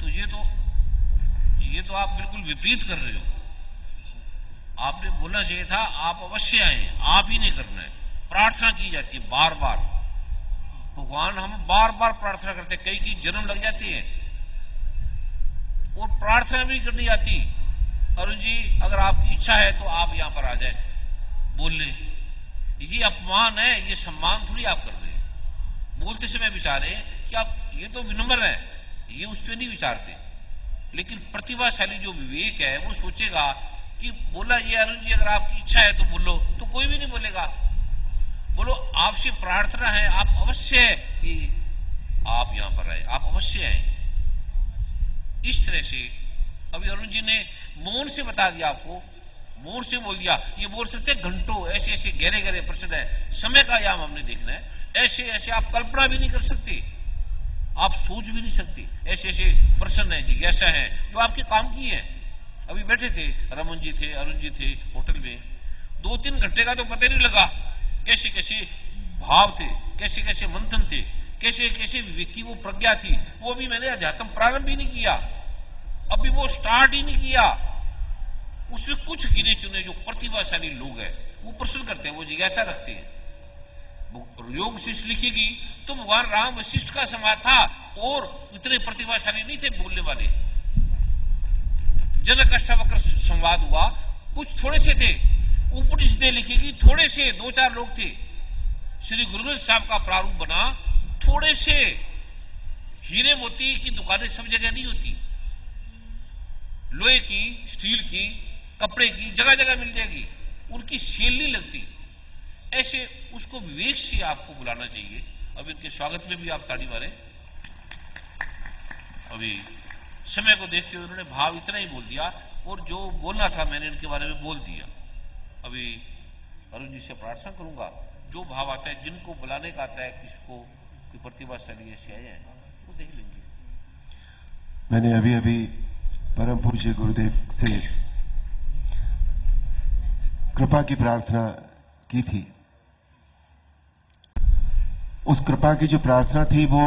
तो ये तो आप बिल्कुल विपरीत कर रहे हो। आपने बोलना चाहिए था आप अवश्य आए, आप ही नहीं करना है। प्रार्थना की जाती है बार बार, भगवान हम बार बार प्रार्थना करते, कई की जन्म लग जाती है और प्रार्थना भी करनी आती। अरुण जी अगर आपकी इच्छा है तो आप यहां पर आ जाए, बोल ले। ये अपमान है, ये सम्मान थोड़ी आप कर रहे हैं। बोलते समय विचारे कि आप, ये तो विनम्र है, ये उस पर नहीं विचारते। लेकिन प्रतिभाशाली जो विवेक है वो सोचेगा कि बोला ये अरुण जी अगर आपकी इच्छा है तो बोलो, तो कोई भी नहीं बोलेगा। बोलो आपसे प्रार्थना है, आप अवश्य है कि आप यहां पर आए, आप अवश्य आए। इस तरह से अभी अरुण जी ने मौन से बता दिया, आपको मौन से बोल दिया। ये बोल सकते घंटों, ऐसे ऐसे गहरे गहरे प्रश्न है, समय का आयाम हमने देखना है। ऐसे ऐसे आप कल्पना भी नहीं कर सकते, आप सोच भी नहीं सकते। ऐसे ऐसे प्रश्न है, जिज्ञासा है जो आपके काम की है। अभी बैठे थे, रमन जी थे, अरुण जी थे होटल में, 2-3 घंटे का तो पता नहीं लगा। कैसे कैसे भाव थे, कैसे कैसे मंथन थे, कैसे कैसे विवेक की वो प्रज्ञा थी। वो भी मैंने अध्यात्म प्रारंभ ही नहीं किया, अभी वो स्टार्ट ही नहीं किया। उसमें कुछ गिने चुने जो प्रतिभाशाली लोग हैं वो प्रश्न करते हैं, वो जिज्ञासा रखते हैं। योग वशिष्ठ लिखेगी तो भगवान राम वशिष्ठ का समाज था और इतने प्रतिभाशाली नहीं थे बोलने वाले। जनक अष्टावक्र संवाद हुआ, कुछ थोड़े से थे। उपनिषदें लिखेगी, थोड़े से 2-4 लोग थे। श्री गुरु ग्रंथ साहब का प्रारूप बना, थोड़े से। हीरे मोती की दुकानें सब जगह नहीं होती, लोहे की, स्टील की, कपड़े की जगह जगह मिल जाएगी, उनकी सेल नहीं लगती। ऐसे उसको विवेक से आपको बुलाना चाहिए। अब इनके स्वागत में भी आप ताड़ी मारें। अभी समय को देखते हुए उन्होंने भाव इतना ही बोल दिया और जो बोलना था मैंने इनके बारे में बोल दिया। अभी अरुण जी से प्रार्थना करूंगा, जो भाव आता है, जिनको बुलाने का आता है, किसको कोई प्रतिभाशाली ऐसे आए हैं वो देख लेंगे। मैंने अभी अभी परम पूज्य गुरुदेव से कृपा की प्रार्थना की थी। उस कृपा की जो प्रार्थना थी वो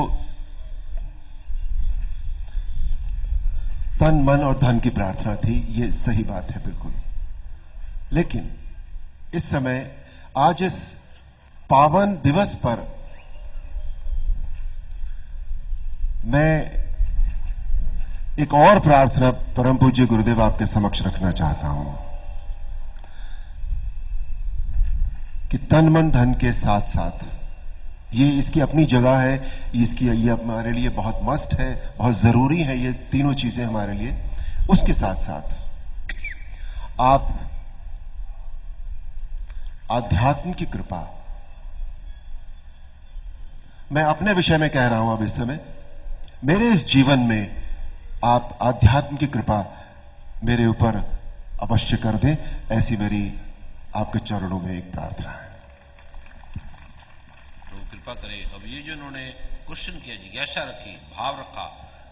तन मन और धन की प्रार्थना थी, ये सही बात है बिल्कुल। लेकिन इस समय आज इस पावन दिवस पर मैं एक और प्रार्थना परम पूज्य गुरुदेव आपके समक्ष रखना चाहता हूं कि तन मन धन के साथ साथ ये इसकी अपनी जगह है, ये हमारे लिए बहुत मस्ट है, बहुत जरूरी है, ये तीनों चीजें हमारे लिए। उसके साथ साथ आप आध्यात्म की कृपा, मैं अपने विषय में कह रहा हूं अब इस समय, मेरे इस जीवन में आप आध्यात्म की कृपा मेरे ऊपर अवश्य कर दें, ऐसी मेरी आपके चरणों में एक प्रार्थना है। कृपा करे। अब ये जो इन्होंने क्वेश्चन किया, जिज्ञासा रखी, भाव रखा,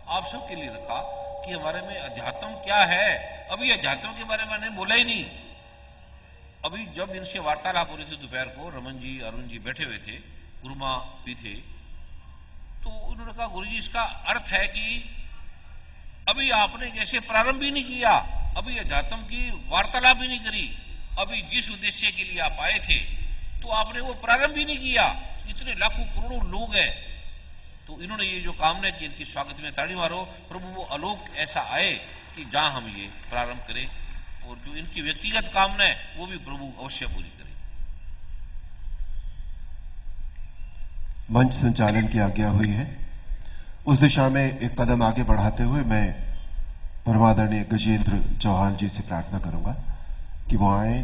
आप सबके लिए रखा कि हमारे में अध्यात्म क्या है। अभी अध्यात्म के बारे में मैंने बोला ही नहीं। अभी जब इनसे वार्तालाप हो रही थी दोपहर को, रमन जी, अरुण जी बैठे हुए थे, गुरुमा भी थे, तो उन्होंने कहा गुरु जी इसका अर्थ है कि अभी आपने जैसे प्रारंभ ही नहीं किया, अभी अध्यात्म की वार्तालाप भी नहीं करी, अभी जिस उद्देश्य के लिए आप आए थे तो आपने वो प्रारंभ ही नहीं किया। इतने लाखों करोड़ों लोग हैं, तो इन्होंने ये जो कामना की, इनकी स्वागत में ताड़ी मारो। प्रभु वो आलोक ऐसा आए कि जहां हम ये प्रारंभ करें, और जो इनकी व्यक्तिगत कामना है वो भी प्रभु अवश्य पूरी करे। मंच संचालन की आज्ञा हुई है, उस दिशा में एक कदम आगे बढ़ाते हुए मैं परमादरणीय गजेंद्र चौहान जी से प्रार्थना करूंगा कि वो आए,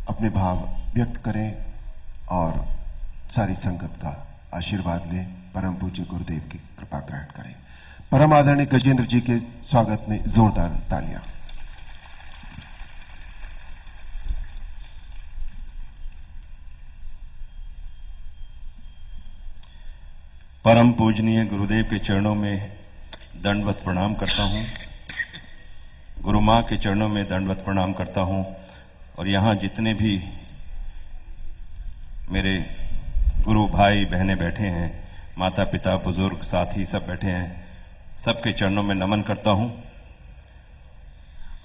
अपने भाव व्यक्त करें और सारी संगत का आशीर्वाद लें, परम पूज्य गुरुदेव की कृपा ग्रहण करें। परम आदरणीय गजेंद्र जी के स्वागत में जोरदार तालियां। परम पूजनीय गुरुदेव के चरणों में दंडवत प्रणाम करता हूं, गुरु मां के चरणों में दंडवत प्रणाम करता हूं, और यहां जितने भी मेरे गुरु भाई बहनें बैठे हैं, माता पिता बुजुर्ग साथी सब बैठे हैं, सबके चरणों में नमन करता हूं।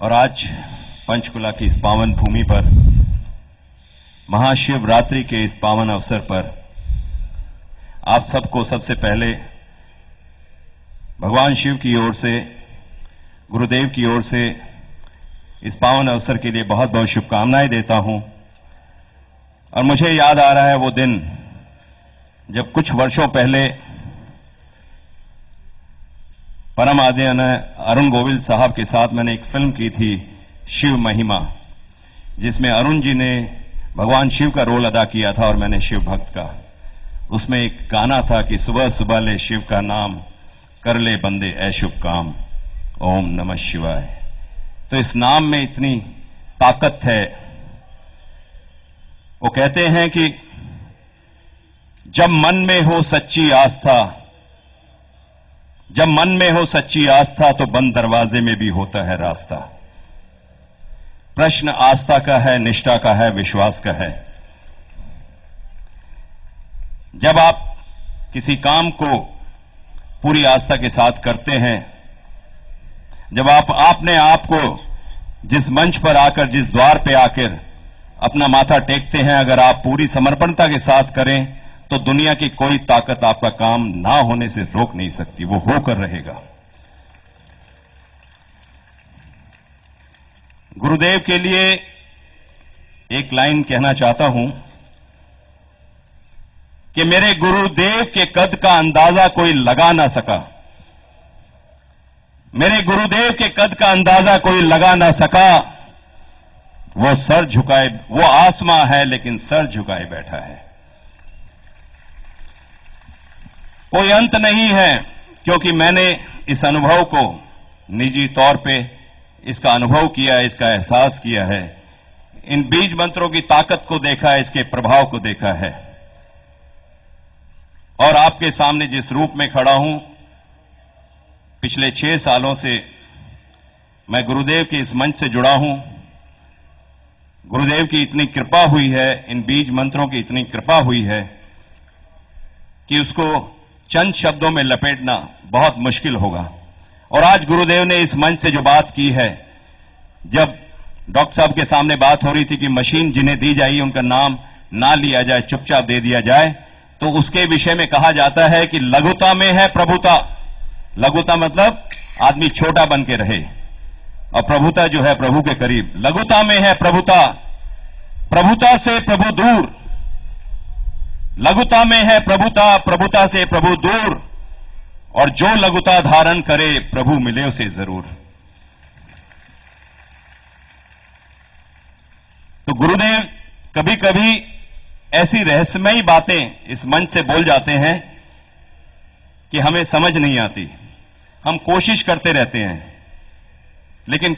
और आज पंचकुला की इस पावन भूमि पर, महाशिवरात्रि के इस पावन अवसर पर आप सबको सबसे पहले भगवान शिव की ओर से, गुरुदेव की ओर से इस पावन अवसर के लिए बहुत बहुत शुभकामनाएं देता हूं। और मुझे याद आ रहा है वो दिन जब कुछ वर्षों पहले परम आदरणीय अरुण गोविल साहब के साथ मैंने एक फिल्म की थी, शिव महिमा, जिसमें अरुण जी ने भगवान शिव का रोल अदा किया था और मैंने शिव भक्त का। उसमें एक गाना था कि सुबह सुबह ले शिव का नाम, कर ले बंदे ऐ शुभ काम, ओम नमः शिवाय। तो इस नाम में इतनी ताकत है। वो कहते हैं कि जब मन में हो सच्ची आस्था, जब मन में हो सच्ची आस्था तो बंद दरवाजे में भी होता है रास्ता। प्रश्न आस्था का है, निष्ठा का है, विश्वास का है। जब आप किसी काम को पूरी आस्था के साथ करते हैं, जब आपने आप को जिस मंच पर आकर, जिस द्वार पे आकर अपना माथा टेकते हैं, अगर आप पूरी समर्पणता के साथ करें तो दुनिया की कोई ताकत आपका काम ना होने से रोक नहीं सकती, वो होकर रहेगा। गुरुदेव के लिए एक लाइन कहना चाहता हूं कि मेरे गुरुदेव के कद का अंदाजा कोई लगा ना सका, मेरे गुरुदेव के कद का अंदाजा कोई लगा ना सका। वो सर झुकाए, वो आसमां है लेकिन सर झुकाए बैठा है। कोई अंत नहीं है, क्योंकि मैंने इस अनुभव को निजी तौर पे इसका अनुभव किया है, इसका एहसास किया है, इन बीज मंत्रों की ताकत को देखा है, इसके प्रभाव को देखा है। और आपके सामने जिस रूप में खड़ा हूं, पिछले 6 सालों से मैं गुरुदेव के इस मंच से जुड़ा हूं। गुरुदेव की इतनी कृपा हुई है, इन बीज मंत्रों की इतनी कृपा हुई है कि उसको चंद शब्दों में लपेटना बहुत मुश्किल होगा। और आज गुरुदेव ने इस मंच से जो बात की है, जब डॉक्टर साहब के सामने बात हो रही थी कि मशीन जिन्हें दी जाए उनका नाम ना लिया जाए, चुपचाप दे दिया जाए, तो उसके विषय में कहा जाता है कि लघुता में है प्रभुता। लघुता मतलब आदमी छोटा बन के रहे, और प्रभुता जो है प्रभु के करीब। लघुता में है प्रभुता, प्रभुता से प्रभु दूर। लघुता में है प्रभुता, प्रभुता से प्रभु दूर। और जो लघुता धारण करे प्रभु मिले उसे जरूर। तो गुरुदेव कभी कभी ऐसी रहस्यमयी बातें इस मंच से बोल जाते हैं कि हमें समझ नहीं आती। हम कोशिश करते रहते हैं, लेकिन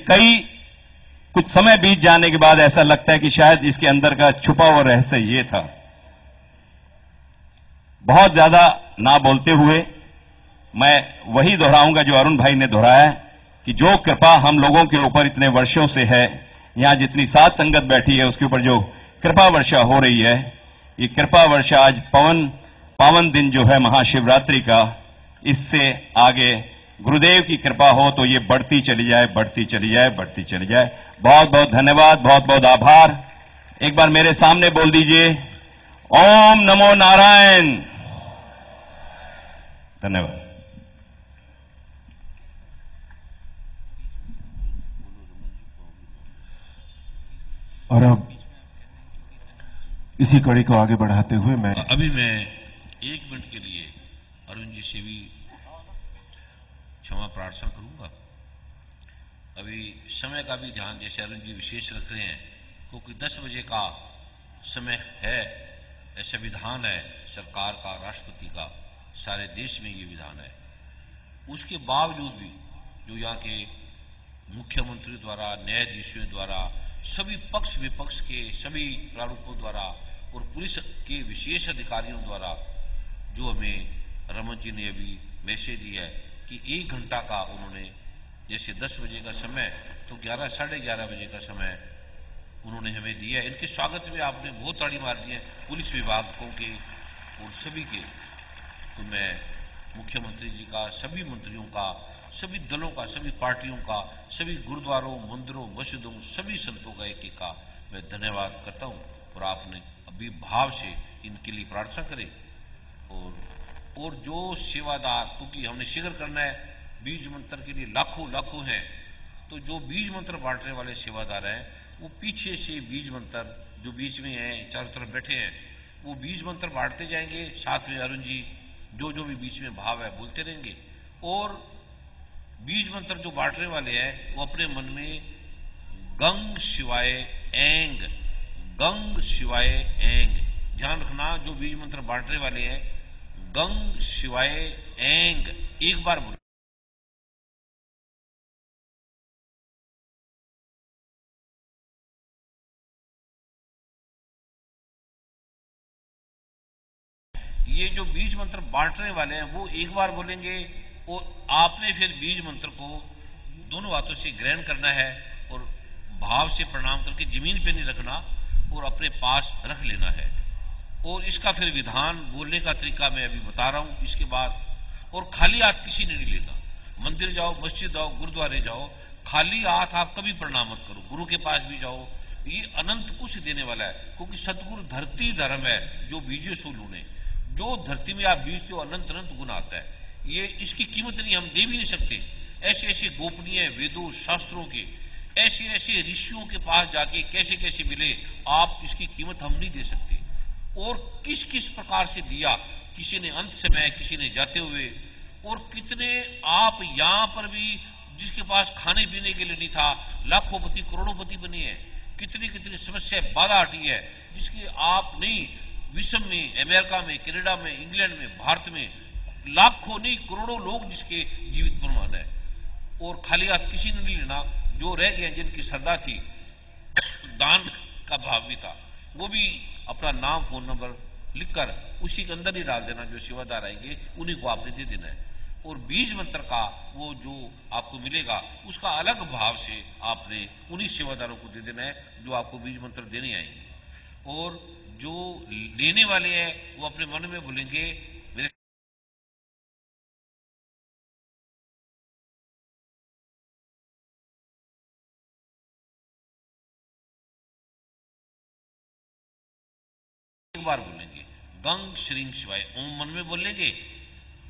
कुछ समय बीत जाने के बाद ऐसा लगता है कि शायद इसके अंदर का छुपा हुआ रहस्य ये था। बहुत ज्यादा ना बोलते हुए मैं वही दोहराऊंगा जो अरुण भाई ने दोहराया, कि जो कृपा हम लोगों के ऊपर इतने वर्षों से है, यहां जितनी साध संगत बैठी है उसके ऊपर जो कृपा वर्षा हो रही है, ये कृपा वर्षा आज पावन दिन जो है महाशिवरात्रि का, इससे आगे गुरुदेव की कृपा हो तो ये बढ़ती चली जाए, बढ़ती चली जाए, बढ़ती चली जाए। बहुत बहुत धन्यवाद, बहुत बहुत आभार। एक बार मेरे सामने बोल दीजिए, ओम नमो नारायण। धन्यवाद। और अब इसी कड़ी को आगे बढ़ाते हुए मैं 1 मिनट के लिए अरुण जी से भी क्षमा प्रार्थना करूंगा। अभी समय का भी ध्यान जैसे अरुण जी विशेष रख रहे हैं, क्योंकि 10 बजे का समय है, ऐसा विधान है सरकार का, राष्ट्रपति का, सारे देश में ये विधान है। उसके बावजूद भी जो यहाँ के मुख्यमंत्री द्वारा, न्यायाधीशों द्वारा, सभी पक्ष विपक्ष के सभी प्रारूपों द्वारा और पुलिस के विशेष अधिकारियों द्वारा जो हमें रमन जी ने अभी मैसेज दिया है कि 1 घंटा का उन्होंने, जैसे 10 बजे का समय तो 11 साढ़े 11 बजे का समय उन्होंने हमें दिया है। इनके स्वागत में आपने बहुत ताड़ी मार दी है पुलिस विभागों के और सभी के। तो मैं मुख्यमंत्री जी का, सभी मंत्रियों का, सभी दलों का, सभी पार्टियों का, सभी गुरुद्वारों, मंदिरों, मस्जिदों, सभी संतों का एक एक का मैं धन्यवाद करता हूं। और आपने अभी भाव से इनके लिए प्रार्थना करें। और जो सेवादार, क्योंकि हमने शीघ्र करना है, बीज मंत्र के लिए लाखों हैं, तो जो बीज मंत्र बांटने वाले सेवादार हैं वो पीछे से बीज मंत्र जो बीच में है, चारों तरफ बैठे हैं, वो बीज मंत्र बांटते जाएंगे। साथ में अरुण जी जो भी बीच में भाव है बोलते रहेंगे। और बीज मंत्र जो बांटने वाले हैं वो अपने मन में गंग शिवाय एंग, गंग शिवाय एंग, ध्यान रखना। जो बीज मंत्र बांटने वाले हैं गंग शिवाय एंग, एक बार बोलो। ये जो बीज मंत्र बांटने वाले हैं वो एक बार बोलेंगे और आपने फिर बीज मंत्र को दोनों हाथों से ग्रहण करना है और भाव से प्रणाम करके जमीन पे नहीं रखना और अपने पास रख लेना है। और इसका फिर विधान बोलने का तरीका मैं अभी बता रहा हूं इसके बाद। और खाली हाथ किसी ने नहीं लेना। मंदिर जाओ, मस्जिद जाओ, गुरुद्वारे जाओ, खाली हाथ आप कभी प्रणाम मत करो, गुरु के पास भी जाओ, ये अनंत कुछ देने वाला है, क्योंकि सतगुरु धरती धर्म है जो बीजे सो लूने, जो धरती में आप बीजते हो अनंत अनंत गुण आता है, ये इसकी कीमत नहीं, हम दे भी नहीं सकते। ऐसे ऐसे गोपनीय वेदों शास्त्रों के, ऐसे ऐसे ऋषियों के पास जाके कैसे कैसे मिले, आप इसकी कीमत हम नहीं दे सकते। और किस किस प्रकार से दिया, किसी ने अंत समय, किसी ने जाते हुए, और कितने आप यहां पर भी जिसके पास खाने पीने के लिए नहीं था लाखोंपति करोड़ोंपति बने हैं, कितनी कितनी समस्या बाधा हटी है, जिसकी आप नहीं, विश्व में, अमेरिका में, कनाडा में, इंग्लैंड में, भारत में लाखों नहीं करोड़ों लोग जिसके जीवित प्रमाण है। और खाली हाथ किसी ने नहीं लेना, जो रह गए जिनकी श्रद्धा थी, दान का भाव भी था, वो भी अपना नाम फोन नंबर लिखकर उसी के अंदर ही डाल देना, जो सेवादार आएंगे उन्हीं को आपने दे देना है। और बीज मंत्र का वो जो आपको मिलेगा उसका अलग भाव से आपने उन्हीं सेवादारों को दे देना है जो आपको बीज मंत्र देने आएंगे। और जो लेने वाले हैं वो अपने मन में बोलेंगे मेरे एक बार बोलेंगे गंग श्रींग शिवाय, ओम मन में बोलेंगे,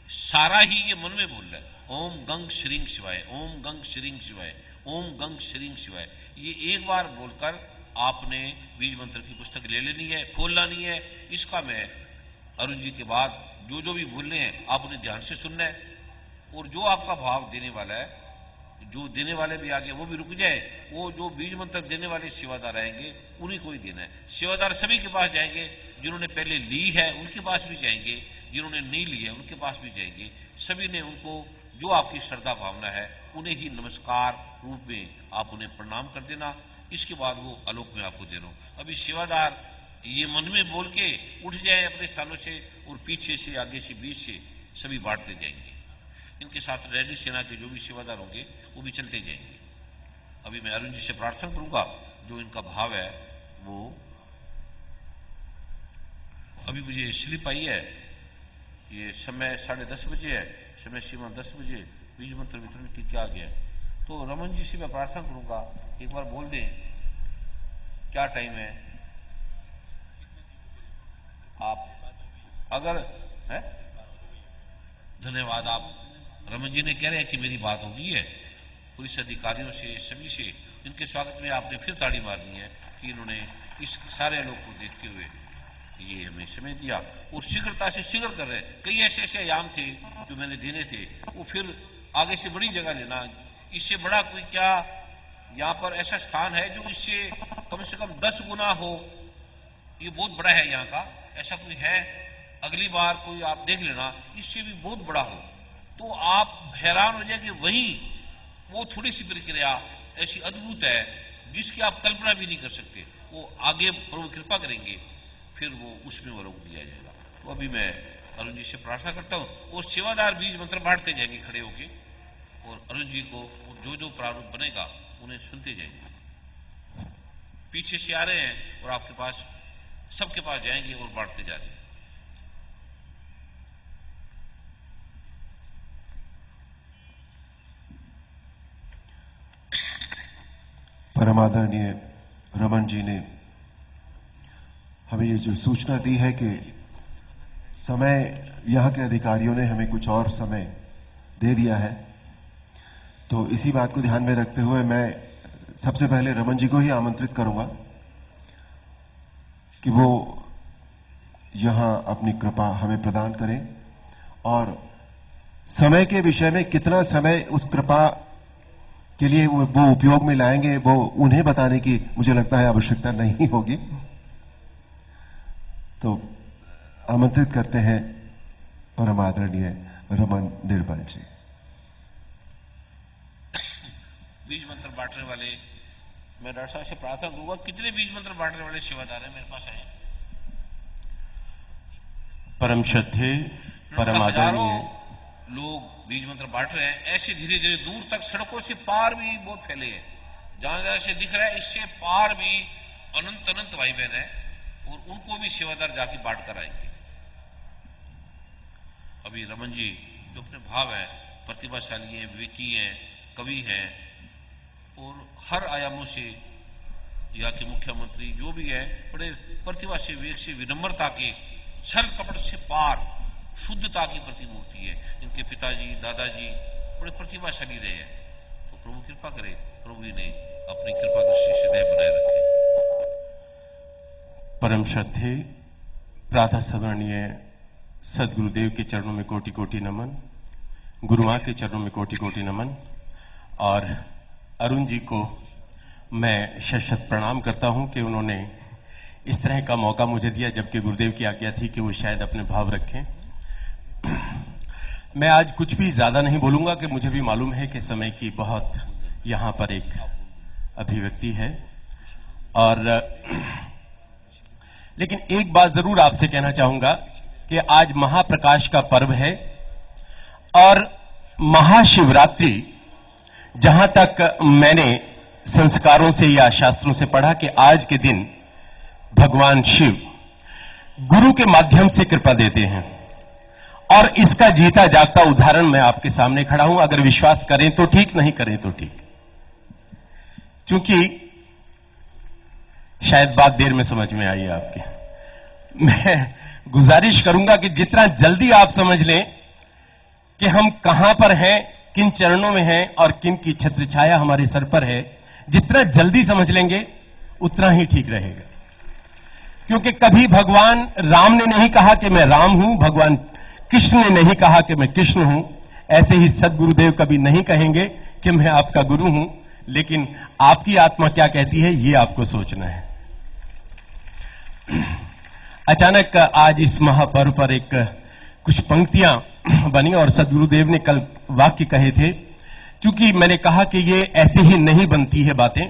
सारा ही ये मन में बोल रहा है, ओम गंग श्रींग शिवाय, ओम गंग श्रींग शिवाय, ओम गंग श्रींग शिवाय। ये एक बार बोलकर आपने बीज मंत्र की पुस्तक ले लेनी है, खोलना नहीं है। इसका मैं अरुण जी के बाद जो भी बोल रहे हैं आप उन्हें ध्यान से सुनना है। और जो आपका भाव देने वाला है, जो देने वाले भी आगे वो भी रुक जाए, वो जो बीज मंत्र देने वाले सेवादार आएंगे उन्हीं को ही देना है। सेवादार सभी के पास जाएंगे, जिन्होंने पहले ली है उनके पास भी जाएंगे, जिन्होंने नहीं ली है उनके पास भी जाएंगे। सभी ने उनको जो आपकी श्रद्धा भावना है उन्हें ही नमस्कार रूप में आप उन्हें प्रणाम कर देना। इसके बाद वो आलोक में आपको दे लो। अभी सेवादार ये मन में बोल के उठ जाए अपने स्थानों से, और पीछे से, आगे से, बीच से सभी बांटते जाएंगे। इनके साथ रेडी सेना के जो भी सेवादार होंगे वो भी चलते जाएंगे। अभी मैं अरुण जी से प्रार्थना करूंगा, जो इनका भाव है वो अभी मुझे स्लिप आई है, ये समय 10:30 बजे है, समय सीमा 10 बजे, बीज मंत्र वितरण की क्या गया। तो रमन जी से मैं प्रार्थना करूंगा, एक बार बोल दें क्या टाइम है। आप अगर है, धन्यवाद। आप रमन जी ने कह रहे हैं कि मेरी बात होगी है, पुलिस अधिकारियों से, सभी से इनके स्वागत में आपने फिर ताड़ी मारनी है कि इन्होंने इस सारे लोग को देखते हुए ये हमें समय दिया और शीघ्रता से शीघ्र कर रहे हैं। कई ऐसे ऐसे आयाम थे जो मैंने देने थे, वो फिर आगे से बड़ी जगह लेना, इससे बड़ा कोई क्या यहाँ पर ऐसा स्थान है जो इससे कम से कम 10 गुना हो, ये बहुत बड़ा है यहाँ का, ऐसा कोई है। अगली बार कोई आप देख लेना इससे भी बहुत बड़ा हो, तो आप हैरान हो जाएंगे। वही वो थोड़ी सी प्रक्रिया ऐसी अद्भुत है जिसकी आप कल्पना भी नहीं कर सकते। वो आगे प्रभु कृपा करेंगे, फिर वो उसमें वो रोक दिया जाएगा। तो अभी मैं अरुण जी से प्रार्थना करता हूँ और सेवादार बीज मंत्र बांटते जाएंगे खड़े होके, और अरुण जी को जो जो प्रारूप बनेगा उन्हें सुनते जाएंगे। पीछे से आ रहे हैं और आपके पास, सबके पास जाएंगे और बांटते जा रहे हैं। परम आदरणीय रमन जी ने हमें ये जो सूचना दी है कि समय, यहाँ के अधिकारियों ने हमें कुछ और समय दे दिया है, तो इसी बात को ध्यान में रखते हुए मैं सबसे पहले रमन जी को ही आमंत्रित करूंगा कि वो यहाँ अपनी कृपा हमें प्रदान करें, और समय के विषय में कितना समय उस कृपा के लिए वो उपयोग में लाएंगे वो उन्हें बताने की मुझे लगता है आवश्यकता नहीं होगी। तो आमंत्रित करते हैं परम आदरणीय रमन निर्मल जी। बीज मंत्र बांटने वाले, मैं डॉक्टर साहब से प्रार्थना करूंगा, कितने बीज मंत्र बांटने वाले सेवादार हैं मेरे पास आए? परम श्रद्धे परम आदरणीय लोग बीज मंत्र बांट रहे हैं। ऐसे धीरे धीरे दूर तक सड़कों से पार भी बहुत फैले हैं, जहां जहां से दिख रहा है इससे पार भी अनंत अनंत भाई बहन है, और उनको भी सेवादार जाके बांट कर आएंगे। अभी रमन जी जो अपने भाव है, प्रतिभाशाली है, विवेकी है, कवि है, और हर आयामों से यहाँ के मुख्यमंत्री जो भी है बड़े प्रतिभा से, विवेक से, विनम्रता के, छल कपट से पार शुद्धता की प्रतिमूर्ति है। इनके पिताजी, दादाजी बड़े प्रतिभाशाली रहे हैं। तो प्रभु कृपा करे, प्रभु इन्हें अपनी कृपा दृष्टि सदैव बनाए रखे। परम श्रद्धेय प्रातः स्मरणीय सदगुरुदेव के चरणों में कोटि कोटि नमन, गुरुमां के चरणों में कोटि कोटि नमन। और अरुण जी को मैं शत शत प्रणाम करता हूं कि उन्होंने इस तरह का मौका मुझे दिया, जबकि गुरुदेव की आज्ञा थी कि वो शायद अपने भाव रखें। मैं आज कुछ भी ज्यादा नहीं बोलूंगा कि मुझे भी मालूम है कि समय की बहुत यहां पर एक अभिव्यक्ति है। और लेकिन एक बात जरूर आपसे कहना चाहूंगा कि आज महाप्रकाश का पर्व है और महाशिवरात्रि, जहां तक मैंने संस्कारों से या शास्त्रों से पढ़ा कि आज के दिन भगवान शिव गुरु के माध्यम से कृपा देते हैं। और इसका जीता जागता उदाहरण मैं आपके सामने खड़ा हूं। अगर विश्वास करें तो ठीक, नहीं करें तो ठीक, क्योंकि शायद बात देर में समझ में आई आपके। मैं गुजारिश करूंगा कि जितना जल्दी आप समझ लें कि हम कहां पर हैं, किन चरणों में हैं और किन की छत्र छाया हमारे सर पर है, जितना जल्दी समझ लेंगे उतना ही ठीक रहेगा। क्योंकि कभी भगवान राम ने नहीं कहा कि मैं राम हूं, भगवान कृष्ण ने नहीं कहा कि मैं कृष्ण हूं, ऐसे ही सदगुरुदेव कभी नहीं कहेंगे कि मैं आपका गुरु हूं। लेकिन आपकी आत्मा क्या कहती है, ये आपको सोचना है। अचानक आज इस महापर्व पर एक कुछ पंक्तियां बनी और सदगुरुदेव ने कल वाक्य कहे थे। क्योंकि मैंने कहा कि ये ऐसे ही नहीं बनती है बातें,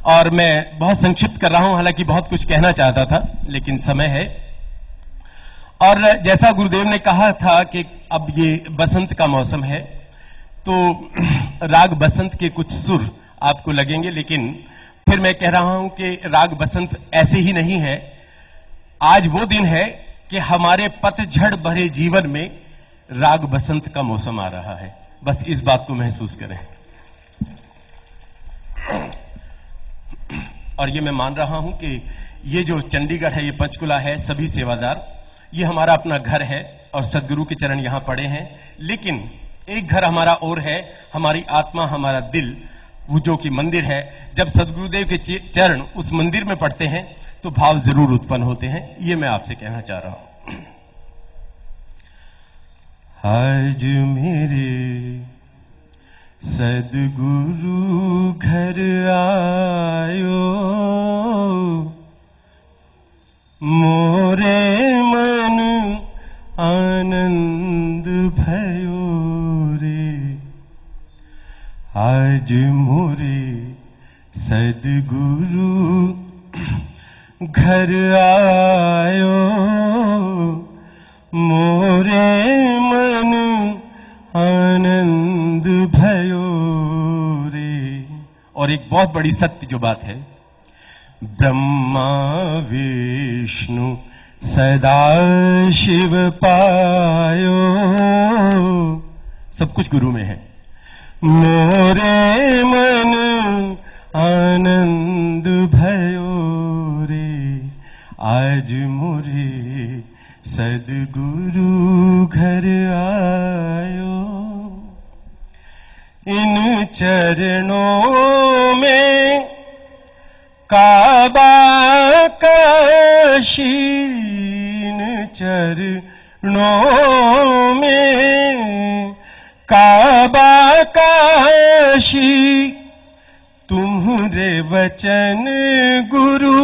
और मैं बहुत संक्षिप्त कर रहा हूं, हालांकि बहुत कुछ कहना चाहता था लेकिन समय है। और जैसा गुरुदेव ने कहा था कि अब ये बसंत का मौसम है, तो राग बसंत के कुछ सुर आपको लगेंगे, लेकिन फिर मैं कह रहा हूं कि राग बसंत ऐसे ही नहीं है। आज वो दिन है कि हमारे पतझड़ भरे जीवन में राग बसंत का मौसम आ रहा है। बस इस बात को महसूस करें। और ये मैं मान रहा हूं कि ये जो चंडीगढ़ है, ये पंचकुला है, सभी सेवादार, ये हमारा अपना घर है और सदगुरु के चरण यहां पड़े हैं। लेकिन एक घर हमारा और है, हमारी आत्मा, हमारा दिल, वो जो कि मंदिर है। जब सदगुरुदेव के चरण उस मंदिर में पड़ते हैं तो भाव जरूर उत्पन्न होते हैं। ये मैं आपसे कहना चाह रहा हूं। आज मेरे सदगुरु घर आयो, मोरे मन आनंद भयो रे। आज मोरे सदगुरु घर आयो, मोरे मन आनंद भयो रे। और एक बहुत बड़ी सत्य जो बात है, ब्रह्मा विष्णु सदा शिव पायो, सब कुछ गुरु में है। मोरे मन आनंद भयो रे। आज मोरे सदगुरु घर आयो, इन चरणों में काबा काशी, इन चरणों में काबा काशी। तुम्हारे वचन गुरु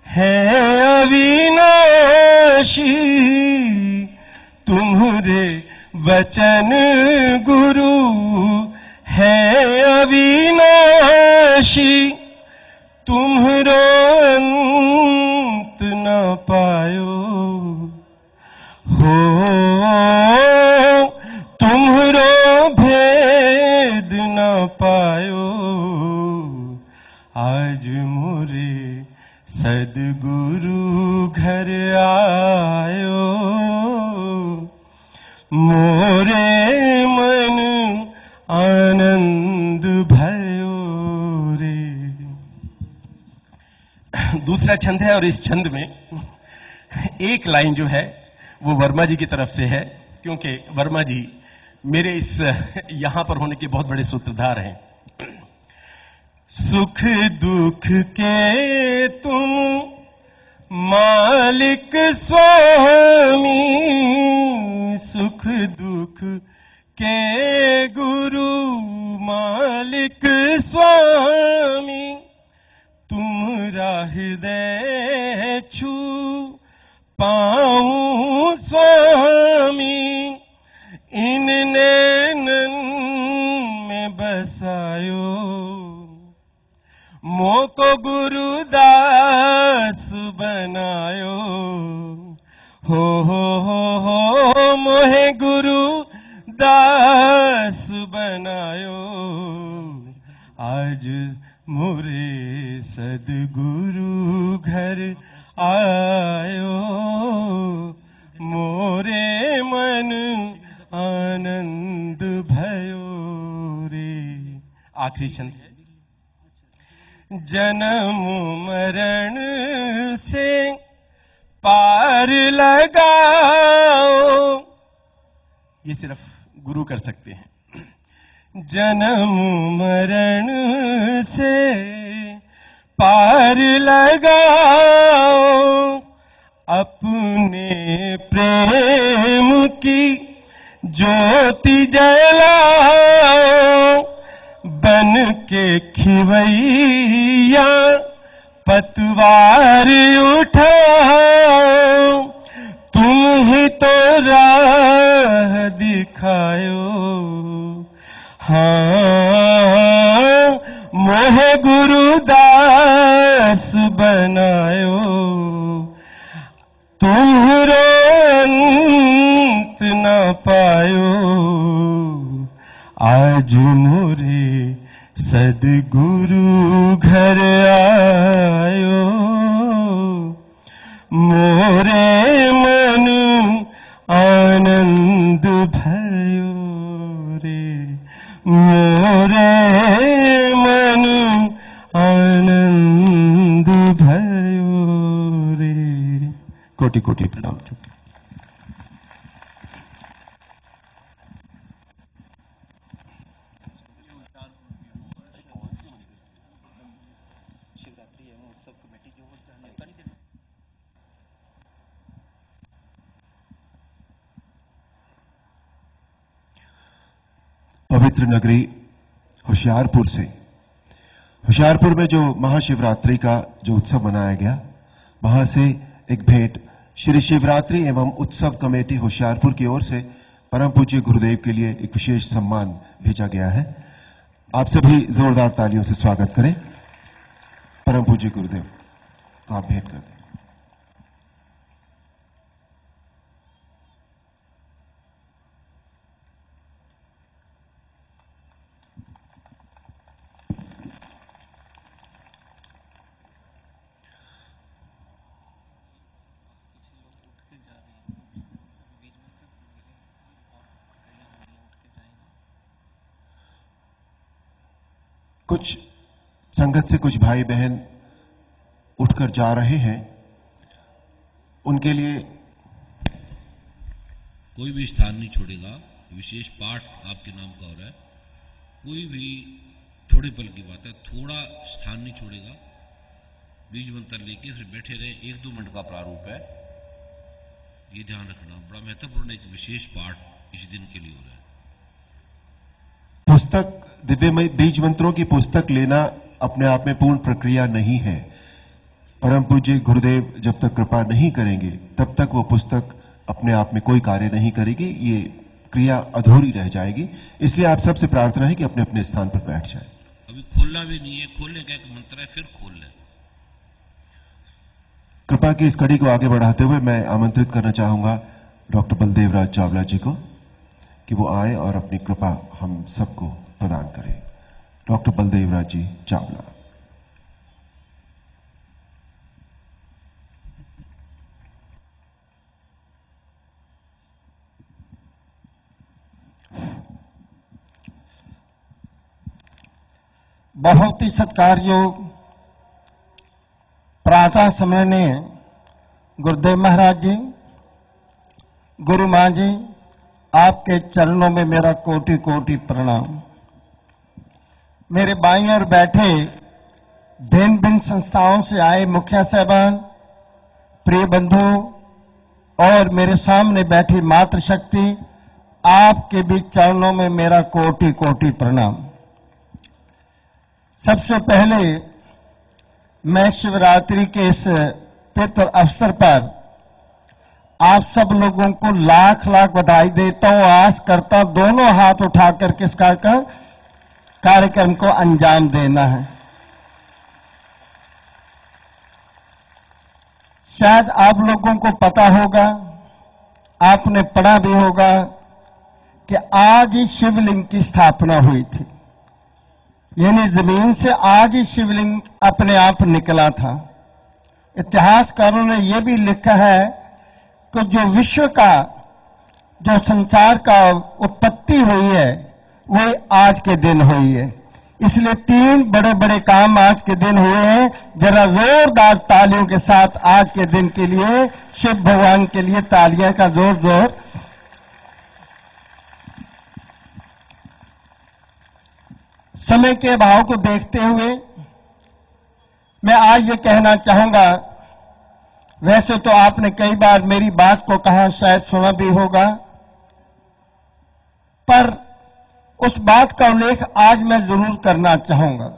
है अविनाशी, तुम्हारे वचन गुरु है अविनाशी। तुम्हरो अंत न पायो हो, तुम्हरो भेद न पायो। आज मोरे सदगुरु घर आयो, मोरे मन आनंद भयो दूसरा छंद है और इस छंद में एक लाइन जो है वो वर्मा जी की तरफ से है, क्योंकि वर्मा जी मेरे इस यहां पर होने के बहुत बड़े सूत्रधार हैं। सुख दुख के तुम मालिक स्वामी, सुख दुख के गुरु मालिक स्वामी, तुमरा हृदय छू पाऊं स्वामी, इन नैनन में बसायो, मोको गुरुदास बनायो, हो मोहे गुरु दास बनायो, आज मोरे सदगुरु घर आयो, मोरे मन आनंद भयो रे। आखिरी छंद है, जन्म मरण से पार लगाओ, ये सिर्फ गुरु कर सकते हैं। जन्म मरण से पार लगाओ, अपने प्रेम की ज्योति जलाओ, बन के खिवैया पतवार उठाओ, तुम ही तो राह दिखायो, हाँ मोहे गुरुदास बनायो, तुम्हारो अंत न पायो, आज मोरे सदगुरु घर आयो, मोरे मन आनंद भयो रे, मोरे मन आनंद भयो रे। कोटि कोटि प्रणाम। पवित्र नगरी होशियारपुर से, होशियारपुर में जो महाशिवरात्रि का जो उत्सव मनाया गया, वहां से एक भेंट श्री शिवरात्रि एवं उत्सव कमेटी होशियारपुर की ओर से परम पूज्य गुरुदेव के लिए एक विशेष सम्मान भेजा गया है। आप सभी जोरदार तालियों से स्वागत करें। परम पूज्य गुरुदेव को आप भेंट कर दें। कुछ संगत से कुछ भाई बहन उठकर जा रहे हैं, उनके लिए कोई भी स्थान नहीं छोड़ेगा। विशेष पाठ आपके नाम का हो रहा है। कोई भी थोड़े पल की बात है, थोड़ा स्थान नहीं छोड़ेगा। बीज मंत्र लेके फिर बैठे रहे। 1-2 मिनट का प्रारूप है, ये ध्यान रखना। बड़ा महत्वपूर्ण एक विशेष पाठ इस दिन के लिए हो रहा है। पुस्तक दिव्य बीज मंत्रों की पुस्तक लेना अपने आप में पूर्ण प्रक्रिया नहीं है। परम पूज्य गुरुदेव जब तक कृपा नहीं करेंगे तब तक वो पुस्तक अपने आप में कोई कार्य नहीं करेगी, ये क्रिया अधूरी रह जाएगी। इसलिए आप सबसे प्रार्थना है कि अपने अपने स्थान पर बैठ जाए। अभी खोलना भी नहीं है, खोलने का एक मंत्र है, फिर खोल ले। कृपा की इस कड़ी को आगे बढ़ाते हुए मैं आमंत्रित करना चाहूंगा डॉक्टर बलदेव राज चावला जी को कि वो आए और अपनी कृपा हम सबको प्रदान करें। डॉक्टर बलदेव राज जी चावला। बहुत ही सत्कार योग माता स्मरणीय गुरुदेव महाराज जी, गुरु माँ जी, आपके चरणों में मेरा कोटि कोटि प्रणाम। मेरे बाईं ओर बैठे भिन्न भिन्न संस्थाओं से आए मुखिया साहबान, प्रिय बंधु और मेरे सामने बैठी मातृशक्ति, आपके भी चरणों में मेरा कोटि कोटि प्रणाम। सबसे पहले मैं शिवरात्रि के इस पवित्र अवसर पर आप सब लोगों को लाख लाख बधाई देता हूं। आस करता हूं दोनों हाथ उठा करके इस कार्यक्रम को अंजाम देना है। शायद आप लोगों को पता होगा, आपने पढ़ा भी होगा कि आज ही शिवलिंग की स्थापना हुई थी, यानी जमीन से आज ही शिवलिंग अपने आप निकला था। इतिहासकारों ने यह भी लिखा है कि जो विश्व का, जो संसार का उत्पत्ति हुई है वो आज के दिन हुई है। इसलिए 3 बड़े बड़े काम आज के दिन हुए हैं। जरा जोरदार तालियों के साथ आज के दिन के लिए शिव भगवान के लिए तालियां का जोर जोर। समय के अभाव को देखते हुए मैं आज ये कहना चाहूंगा, वैसे तो आपने कई बार मेरी बात को कहा, शायद सुना भी होगा, पर उस बात का उल्लेख आज मैं जरूर करना चाहूंगा।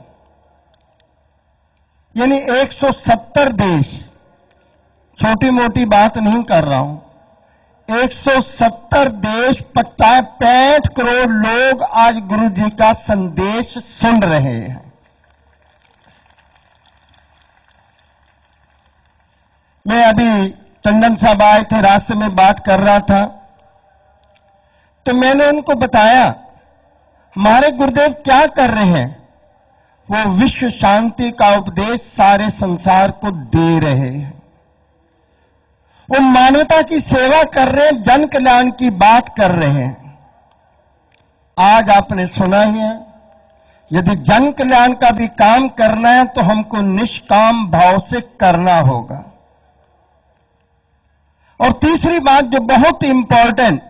यानी 170 देश, छोटी मोटी बात नहीं कर रहा हूं, 170 देश, 65 करोड़ लोग आज गुरु जी का संदेश सुन रहे हैं। मैं अभी टंडन साहब आए थे, रास्ते में बात कर रहा था, तो मैंने उनको बताया हमारे गुरुदेव क्या कर रहे हैं। वो विश्व शांति का उपदेश सारे संसार को दे रहे हैं, वो मानवता की सेवा कर रहे हैं, जन कल्याण की बात कर रहे हैं। आज आपने सुना ही है, यदि जन कल्याण का भी काम करना है तो हमको निष्काम भाव से करना होगा। और तीसरी बात जो बहुत इंपॉर्टेंट,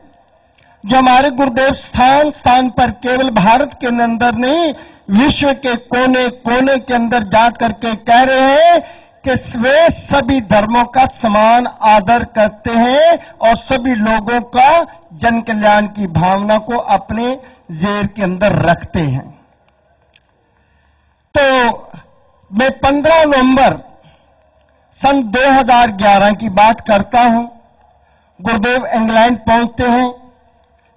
जो हमारे गुरुदेव स्थान स्थान पर केवल भारत के अंदर नहीं, विश्व के कोने कोने के अंदर जाकर के कह रहे हैं कि वे सभी धर्मों का समान आदर करते हैं और सभी लोगों का जन कल्याण की भावना को अपने जेर के अंदर रखते हैं। तो मैं 15 नवंबर सन 2011 की बात करता हूं। गुरुदेव इंग्लैंड पहुंचते हैं।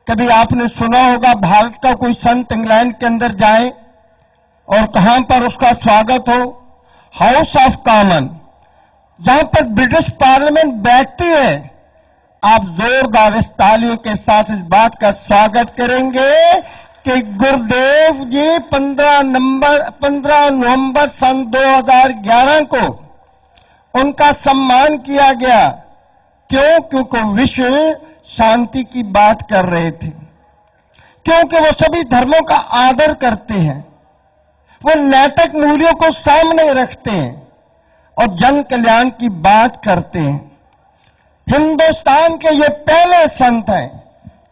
कभी आपने सुना होगा भारत का कोई संत इंग्लैंड के अंदर जाए और कहां पर उसका स्वागत हो, हाउस ऑफ कॉमन, जहां पर ब्रिटिश पार्लियामेंट बैठती है। आप जोरदार इस तालियों के साथ इस बात का स्वागत करेंगे कि गुरुदेव जी 15 नवंबर सन 2011 को उनका सम्मान किया गया। क्यों? क्योंकि विश्व शांति की बात कर रहे थे, क्योंकि वो सभी धर्मों का आदर करते हैं, वो नैतिक मूल्यों को सामने रखते हैं और जन कल्याण की बात करते हैं। हिंदुस्तान के ये पहले संत हैं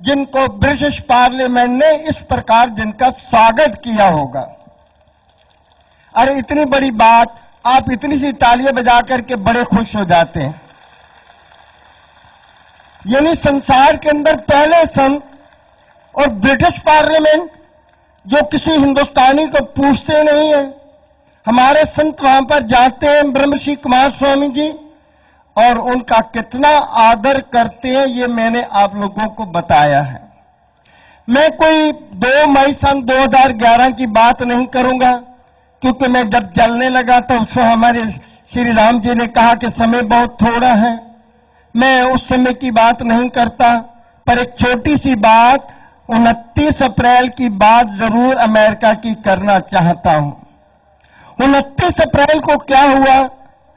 जिनको ब्रिटिश पार्लियामेंट ने इस प्रकार जिनका स्वागत किया होगा। अरे इतनी बड़ी बात, आप इतनी सी तालियां बजा करके बड़े खुश हो जाते हैं। यानी संसार के अंदर पहले संत, और ब्रिटिश पार्लियामेंट जो किसी हिंदुस्तानी को पूछते नहीं है। हमारे संत वहां पर जाते हैं, ब्रह्मश्री कुमार स्वामी जी, और उनका कितना आदर करते हैं ये मैंने आप लोगों को बताया है। मैं कोई 2 मई सन 2011 की बात नहीं करूंगा, क्योंकि मैं जब जलने लगा तो उसमें हमारे श्री राम जी ने कहा कि समय बहुत थोड़ा है। मैं उस समय की बात नहीं करता, पर एक छोटी सी बात 29 अप्रैल की बात जरूर अमेरिका की करना चाहता हूं। 29 अप्रैल को क्या हुआ,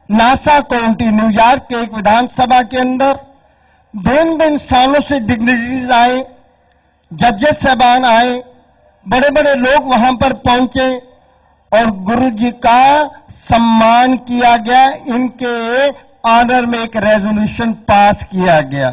नासा काउंटी न्यूयॉर्क के एक विधानसभा के अंदर भिन्न स्थानों से डिग्निटरीज आए, जजेस साहबान आए, बड़े बड़े लोग वहां पर पहुंचे और गुरु जी का सम्मान किया गया, इनके ऑनर में एक रेजोल्यूशन पास किया गया।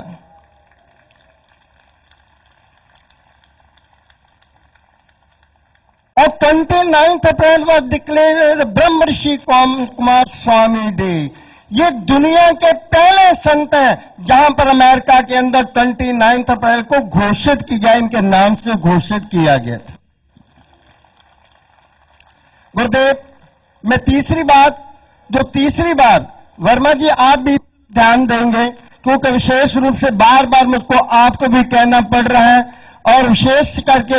और 29 अप्रैल was declared Brahma Rishi Kumar Swami day. ये दुनिया के पहले संत हैं जहां पर अमेरिका के अंदर 29 अप्रैल को घोषित की गया, इनके नाम से घोषित किया गया था। गुरुदेव, मैं तीसरी बार वर्मा जी आप भी ध्यान देंगे, क्योंकि विशेष रूप से बार बार मुझको आपको भी कहना पड़ रहा है, और विशेष करके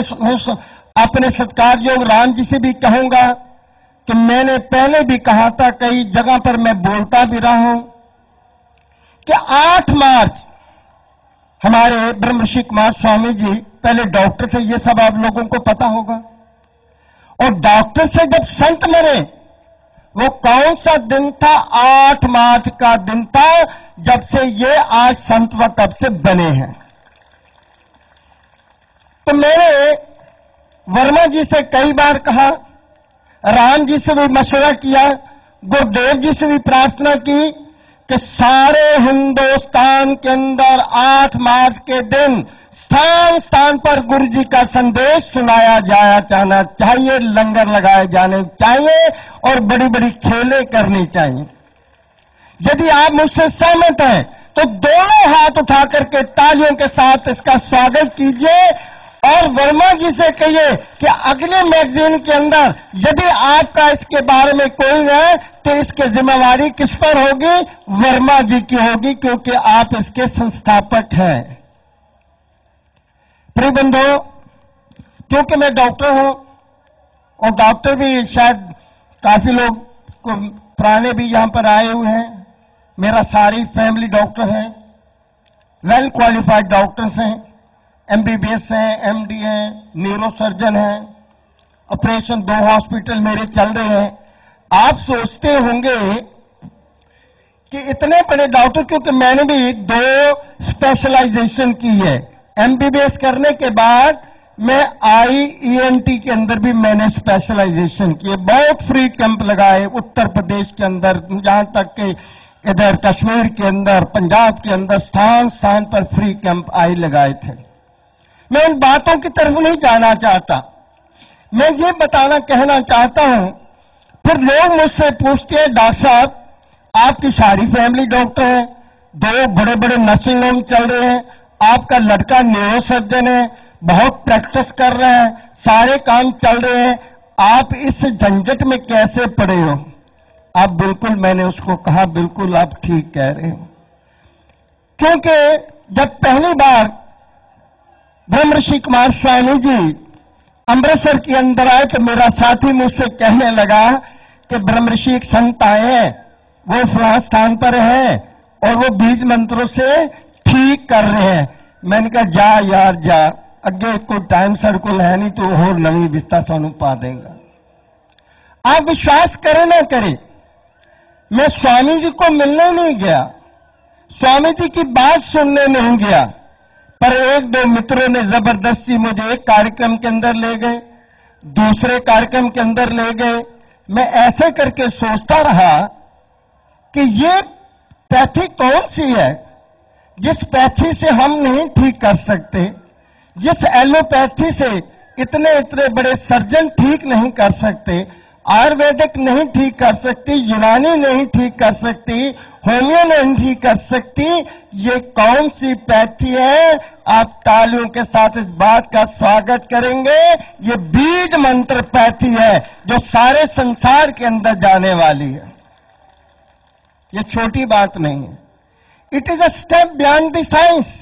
अपने सत्कारयोग राम जी से भी कहूंगा कि मैंने पहले भी कहा था, कई जगह पर मैं बोलता भी रहा हूं कि 8 मार्च हमारे ब्रह्मऋषि कुमार स्वामी जी पहले डॉक्टर थे, ये सब आप लोगों को पता होगा। और डॉक्टर से जब संत मरे, वो कौन सा दिन था? 8 मार्च का दिन था, जब से ये आज संत व तब से बने हैं। तो मैंने वर्मा जी से कई बार कहा, राम जी से भी मशवरा किया, गुरुदेव जी से भी प्रार्थना की कि सारे हिंदुस्तान के अंदर 8 मार्च के दिन स्थान स्थान पर गुरु जी का संदेश सुनाया जाना चाहिए, लंगर लगाए जाने चाहिए और बड़ी बड़ी खेलें करनी चाहिए। यदि आप मुझसे सहमत हैं तो दोनों हाथ उठा करके तालियों के साथ इसका स्वागत कीजिए, और वर्मा जी से कहिए कि अगले मैगजीन के अंदर यदि आपका इसके बारे में कोई है तो इसकी जिम्मेवारी किस पर होगी? वर्मा जी की होगी, क्योंकि आप इसके संस्थापक हैं। प्रिय बंधुओं, क्योंकि मैं डॉक्टर हूं, और डॉक्टर भी शायद काफी लोग पुराने भी यहां पर आए हुए हैं, मेरा सारी फैमिली डॉक्टर है, वेल क्वालिफाइड डॉक्टर्स हैं, एमबीबीएस हैं, एमडी हैं, न्यूरो सर्जन हैं, ऑपरेशन 2 हॉस्पिटल मेरे चल रहे हैं। आप सोचते होंगे कि इतने बड़े डॉक्टर, क्योंकि मैंने भी 2 स्पेशलाइजेशन की है। एमबीबीएस करने के बाद मैं IENT के अंदर भी मैंने स्पेशलाइजेशन किए, बहुत फ्री कैंप लगाए उत्तर प्रदेश के अंदर, जहां तक कि इधर कश्मीर के अंदर, पंजाब के अंदर स्थान स्थान पर फ्री कैंप लगाए थे। मैं उन बातों की तरफ नहीं जाना चाहता, मैं ये कहना चाहता हूं। फिर लोग मुझसे पूछते हैं, डॉक्टर साहब आपकी सारी फैमिली डॉक्टर है, 2 बड़े बड़े नर्सिंग होम चल रहे हैं, आपका लड़का न्यूरो सर्जन है, बहुत प्रैक्टिस कर रहा है, सारे काम चल रहे हैं, आप इस झंझट में कैसे पड़े हो? आप बिल्कुल, मैंने उसको कहा बिल्कुल आप ठीक कह रहे हो, क्योंकि जब पहली बार ब्रह्मऋषि कुमार स्वामी जी अमृतसर के अंदर आए तो मेरा साथी मुझसे कहने लगा कि ब्रह्मऋषि एक संत आए हैं, वो फलां स्थान पर है और वो बीज मंत्रों से ठीक कर रहे हैं। मैंने कहा जा यार जा, अगे कोई टाइम सर्कुल है नहीं तो और नवी विस्ता सानू पा देगा। आप विश्वास करें ना करें, मैं स्वामी जी को मिलने नहीं गया, स्वामी जी की बात सुनने नहीं गया, पर 1-2 मित्रों ने जबरदस्ती मुझे एक कार्यक्रम के अंदर ले गए, दूसरे कार्यक्रम के अंदर ले गए। मैं ऐसे करके सोचता रहा कि ये पैथी कौन सी है जिस पैथी से हम नहीं ठीक कर सकते, जिस एलोपैथी से इतने बड़े सर्जन ठीक नहीं कर सकते, आयुर्वेदिक नहीं ठीक कर सकती, यूनानी नहीं ठीक कर सकती, होमियो नहीं ठीक कर सकती। ये कौन सी पैथी है? आप तालियों के साथ इस बात का स्वागत करेंगे। ये बीज मंत्र पैथी है जो सारे संसार के अंदर जाने वाली है। ये छोटी बात नहीं है, it is a step beyond the science.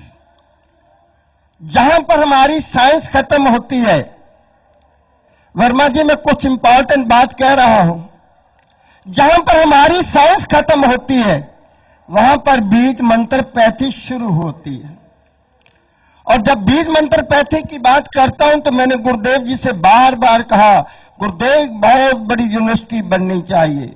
जहां पर हमारी साइंस खत्म होती है, वर्मा जी मैं कुछ इंपॉर्टेंट बात कह रहा हूं, जहां पर हमारी साइंस खत्म होती है वहां पर बीज मंत्र पैथी शुरू होती है। और जब बीज मंत्र पैथी की बात करता हूं तो मैंने गुरुदेव जी से बार बार कहा, गुरुदेव बहुत बड़ी यूनिवर्सिटी बननी चाहिए,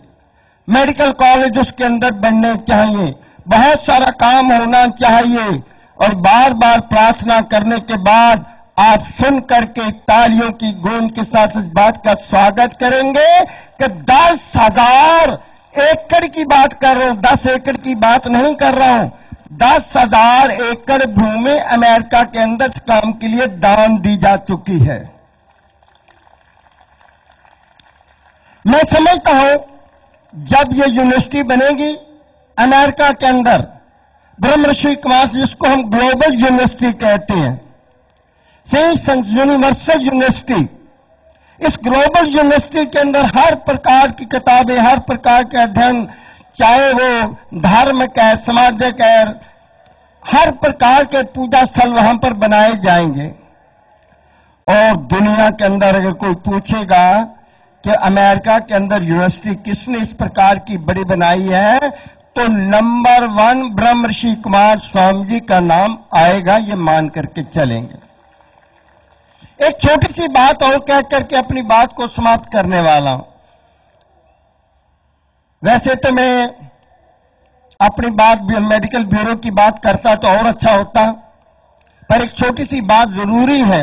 मेडिकल कॉलेज उसके अंदर बनने चाहिए, बहुत सारा काम होना चाहिए। और बार बार प्रार्थना करने के बाद आप सुन करके तालियों की गूंज के साथ इस बात का स्वागत करेंगे कि 10,000 एकड़ की बात कर रहा हूं, 10 एकड़ की बात नहीं कर रहा हूं, 10,000 एकड़ भूमि अमेरिका के अंदर इस काम के लिए दान दी जा चुकी है। मैं समझता हूं जब ये यूनिवर्सिटी बनेगी अमेरिका के अंदर, ब्रह्म ऋषि कुमार, जिसको हम ग्लोबल यूनिवर्सिटी कहते हैं, यूनिवर्सल यूनिवर्सिटी, इस ग्लोबल यूनिवर्सिटी के अंदर हर प्रकार की किताबें, हर प्रकार के अध्ययन, चाहे वो धार्मिक है, सामाजिक है, हर प्रकार के पूजा स्थल वहां पर बनाए जाएंगे। और दुनिया के अंदर अगर कोई पूछेगा कि अमेरिका के अंदर यूनिवर्सिटी किसने इस प्रकार की बड़ी बनाई है, तो नंबर 1 ब्रह्म ऋषि कुमार स्वामी जी का नाम आएगा, ये मान करके चलेंगे। एक छोटी सी बात और कह करके अपनी बात को समाप्त करने वाला हूं। वैसे तो मैं अपनी बात मेडिकल ब्यूरो की बात करता तो और अच्छा होता, पर एक छोटी सी बात जरूरी है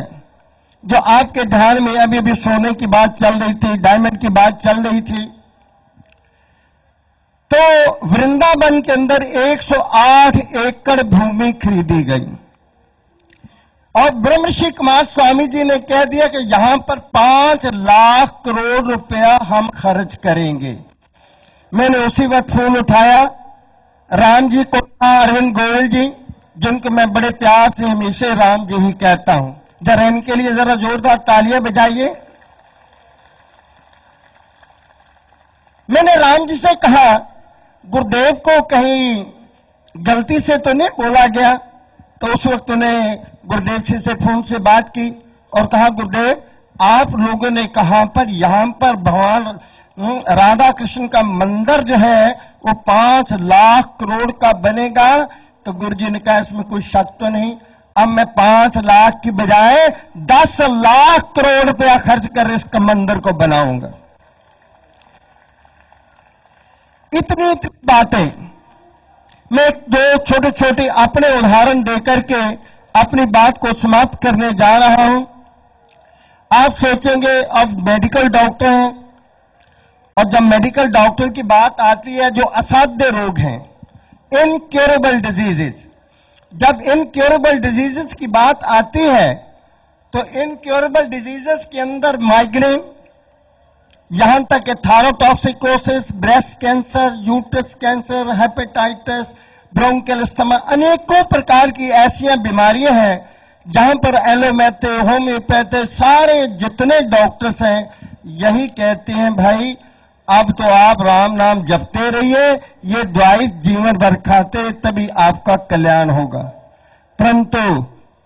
जो आपके ध्यान में अभी अभी सोने की बात चल रही थी, डायमंड की बात चल रही थी। तो वृंदावन के अंदर 108 एकड़ भूमि खरीदी गई और ब्रह्म ऋषि कुमार स्वामी जी ने कह दिया कि यहां पर 5 लाख करोड़ रुपया हम खर्च करेंगे। मैंने उसी वक्त फोन उठाया, राम जी को, अरविंद गोयल जी, जिनको मैं बड़े प्यार से हमेशा राम जी ही कहता हूं, जरा इनके लिए जरा जोरदार तालियां बजाइए। मैंने राम जी से कहा, गुरुदेव को कहीं गलती से तो नहीं बोला गया? तो उस वक्त उन्हें गुरुदेव जी से फोन से बात की और कहा, गुरुदेव आप लोगों ने कहा पर यहां पर भगवान राधा कृष्ण का मंदिर जो है वो 5 लाख करोड़ का बनेगा। तो गुरु जी ने कहा, इसमें कोई शक तो नहीं, अब मैं 5 लाख की बजाय 10 लाख करोड़ रुपया खर्च कर इस मंदिर को बनाऊंगा। इतनी बातें मैं 2 छोटे छोटे अपने उदाहरण देकर के अपनी बात को समाप्त करने जा रहा हूं। आप सोचेंगे अब मेडिकल डॉक्टर हैं, और जब मेडिकल डॉक्टर की बात आती है, जो असाध्य रोग हैं, इनक्योरेबल डिजीजेस, जब इनक्योरेबल डिजीजेस की बात आती है तो इनक्योरेबल डिजीजेस के अंदर माइग्रेन, यहां तक कि thyrotoxicosis, breast cancer, uterus cancer, hepatitis, bronchial asthma, अनेकों प्रकार की ऐसी बीमारियां हैं जहां पर एलोपैथी, होम्योपैथी, सारे जितने डॉक्टर्स हैं यही कहते हैं, भाई अब तो आप राम नाम जपते रहिए, ये दवाई जीवन भर खाते तभी आपका कल्याण होगा। परंतु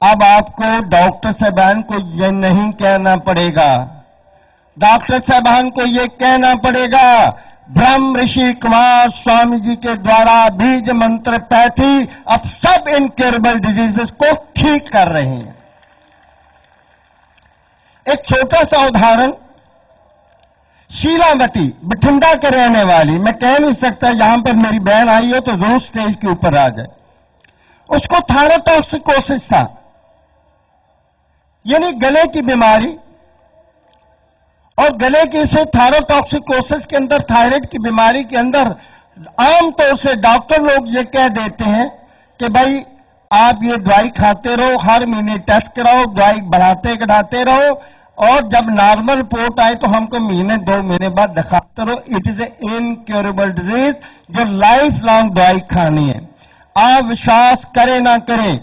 अब आपको डॉक्टर साहबान को यह नहीं कहना पड़ेगा, डॉक्टर साहबान को यह कहना पड़ेगा, ब्रह्म ऋषि कुमार स्वामी जी के द्वारा बीज मंत्र पैथी अब सब इनक्योरेबल डिजीजेस को ठीक कर रहे हैं। एक छोटा सा उदाहरण, शीलावती बठिंडा के रहने वाली, मैं कह नहीं सकता यहां पर मेरी बहन आई हो तो जरूर स्टेज के ऊपर आ जाए, उसको थायरोटॉक्सिकोसिस था, यानी गले की बीमारी, और गले की से थायरोटॉक्सिकोसिस के अंदर, थायराइड की बीमारी के अंदर आमतौर से डॉक्टर लोग ये कह देते हैं कि भाई आप ये दवाई खाते रहो, हर महीने टेस्ट कराओ, दवाई बढ़ाते घटाते रहो, और जब नॉर्मल रिपोर्ट आए तो हमको महीने 2 महीने बाद दिखाते रहो। It is a incurable disease जो लाइफ लॉन्ग दवाई खानी है। आप विश्वास करें ना करें,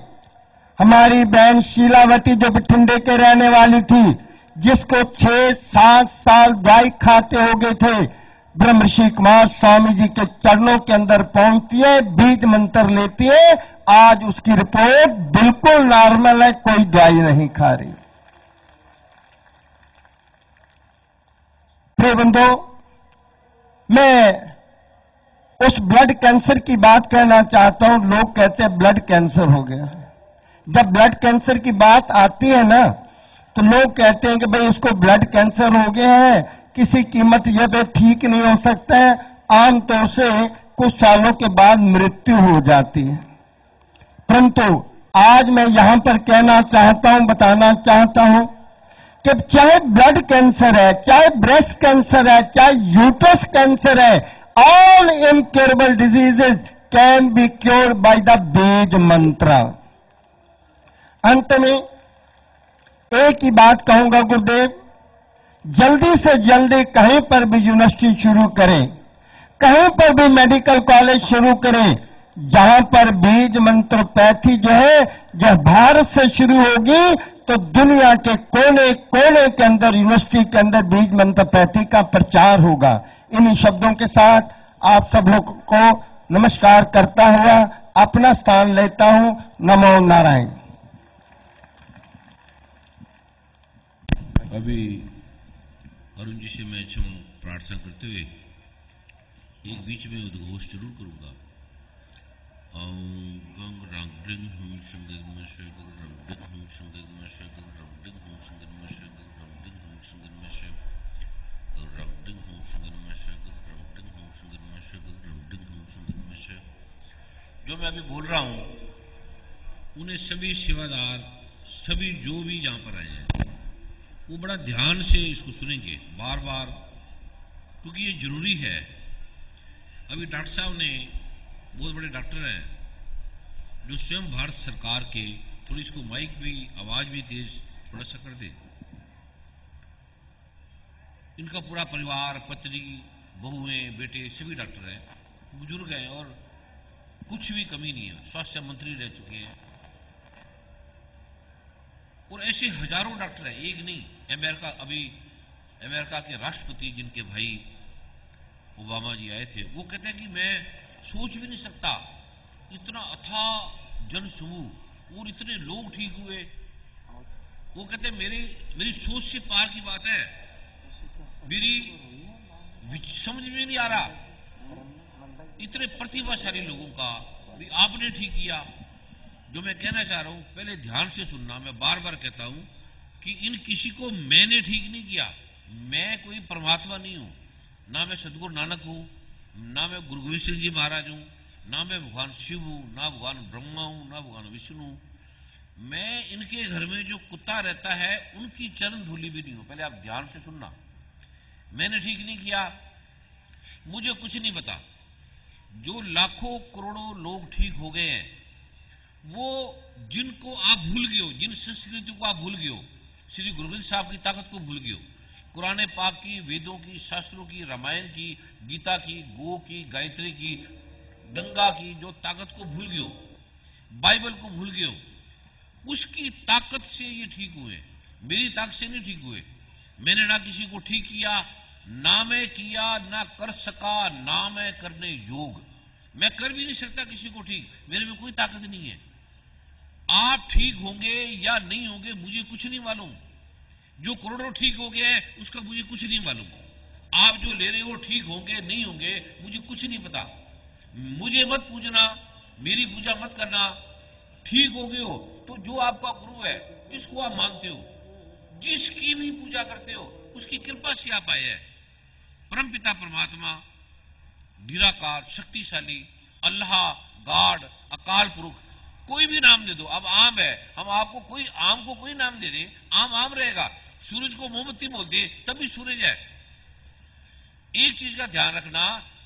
हमारी बहन शीलावती जो बठिंडे के रहने वाली थी, जिसको 6-7 साल दवाई खाते हो गए थे, ब्रह्म ऋषि कुमार स्वामी जी के चरणों के अंदर पहुंचती है, बीज मंत्र लेती है, आज उसकी रिपोर्ट बिल्कुल नॉर्मल है, कोई दवाई नहीं खा रही। प्रिय बंधुओं, मैं उस ब्लड कैंसर की बात कहना चाहता हूं। लोग कहते हैं ब्लड कैंसर हो गया। जब ब्लड कैंसर की बात आती है ना, तो लोग कहते हैं कि भाई इसको ब्लड कैंसर हो गया है, किसी कीमत यह पे ठीक नहीं हो सकता है, आमतौर से कुछ सालों के बाद मृत्यु हो जाती है। परंतु आज मैं यहां पर कहना चाहता हूं, बताना चाहता हूं कि चाहे ब्लड कैंसर है, चाहे ब्रेस्ट कैंसर है, चाहे यूट्रस कैंसर है, all incurable diseases can be cured by the bees मंत्र। अंत में एक ही बात कहूंगा गुरुदेव, जल्दी से जल्दी कहीं पर भी यूनिवर्सिटी शुरू करें, कहीं पर भी मेडिकल कॉलेज शुरू करें, जहां पर बीज मंत्रोपैथी जो है, जो भारत से शुरू होगी तो दुनिया के कोने कोने के अंदर, यूनिवर्सिटी के अंदर बीज मंत्रोपैथी का प्रचार होगा। इन्हीं शब्दों के साथ आप सब लोगों को नमस्कार करता हुआ अपना स्थान लेता हूं। नमो नारायण। अभी अरुण जी से मैं क्षमा प्रार्थना करते हुए एक बीच में उद्घोष जरूर करूंगा। जो मैं अभी बोल रहा हूं, उन्हें सभी सेवादार, सभी जो भी यहां पर आए हैं, वो बड़ा ध्यान से इसको सुनेंगे बार बार, क्योंकि ये जरूरी है। अभी डॉक्टर साहब ने, बहुत बड़े डॉक्टर हैं, जो स्वयं भारत सरकार के, थोड़ी इसको माइक भी, आवाज भी तेज थोड़ा सा कर दे। इनका पूरा परिवार, पत्नी, बहुएं, बेटे सभी डॉक्टर हैं, बुजुर्ग हैं और कुछ भी कमी नहीं है, स्वास्थ्य मंत्री रह चुके हैं। और ऐसे हजारों डॉक्टर हैं, एक नहीं। अमेरिका के राष्ट्रपति, जिनके भाई ओबामा जी आए थे, वो कहते हैं कि मैं सोच भी नहीं सकता इतना अथाह जनसमूह और इतने लोग ठीक हुए। वो कहते हैं मेरी सोच से पार की बात है, मेरी समझ में नहीं आ रहा, इतने प्रतिभाशाली लोगों का भी आपने ठीक किया। जो मैं कहना चाह रहा हूं, पहले ध्यान से सुनना। मैं बार बार कहता हूं कि इन किसी को मैंने ठीक नहीं किया। मैं कोई परमात्मा नहीं हूं, ना मैं सदगुरु नानक हूं, ना मैं गुरु गोविंद सिंह जी महाराज हूं, ना मैं भगवान शिव हूं, ना भगवान ब्रह्मा हूं, ना भगवान विष्णु। मैं इनके घर में जो कुत्ता रहता है उनकी चरण धूली भी नहीं हूं। पहले आप ध्यान से सुनना। मैंने ठीक नहीं किया, मुझे कुछ नहीं पता। जो लाखों करोड़ों लोग ठीक हो गए हैं, वो जिनको आप भूल गए हो, जिन संस्कृति को आप भूल गए हो, श्री गुरु ग्रंथ साहब की ताकत को भूल गए हो, कुरान पाक की, वेदों की, शास्त्रों की, रामायण की, गीता की, गो की, गायत्री की, गंगा की जो ताकत को भूल गए हो, बाइबल को भूल गए हो, उसकी ताकत से ये ठीक हुए। मेरी ताकत से नहीं ठीक हुए। मैंने ना किसी को ठीक किया, ना मैं किया, ना कर सका, ना मैं करने योग। मैं कर भी नहीं सकता किसी को ठीक, मेरे में कोई ताकत नहीं है। आप ठीक होंगे या नहीं होंगे मुझे कुछ नहीं मालूम। जो करोड़ों ठीक हो गए हैं उसका मुझे कुछ नहीं मालूम। आप जो ले रहे हो ठीक होंगे नहीं होंगे मुझे कुछ नहीं पता। मुझे मत पूछना, मेरी पूजा मत करना। ठीक हो गए हो तो जो आपका गुरु है, जिसको आप मानते हो, जिसकी भी पूजा करते हो, उसकी कृपा से आप आए हैं। परम पिता परमात्मा, निराकार, शक्तिशाली, अल्लाह, गॉड, अकाल पुरुष, कोई भी नाम दे दो। अब आम है, हम आपको कोई आम को कोई नाम दे दे, आम आम रहेगा। सूरज को मोमबत्ती बोल दे तब भी सूरज है। एक चीज का ध्यान रखना,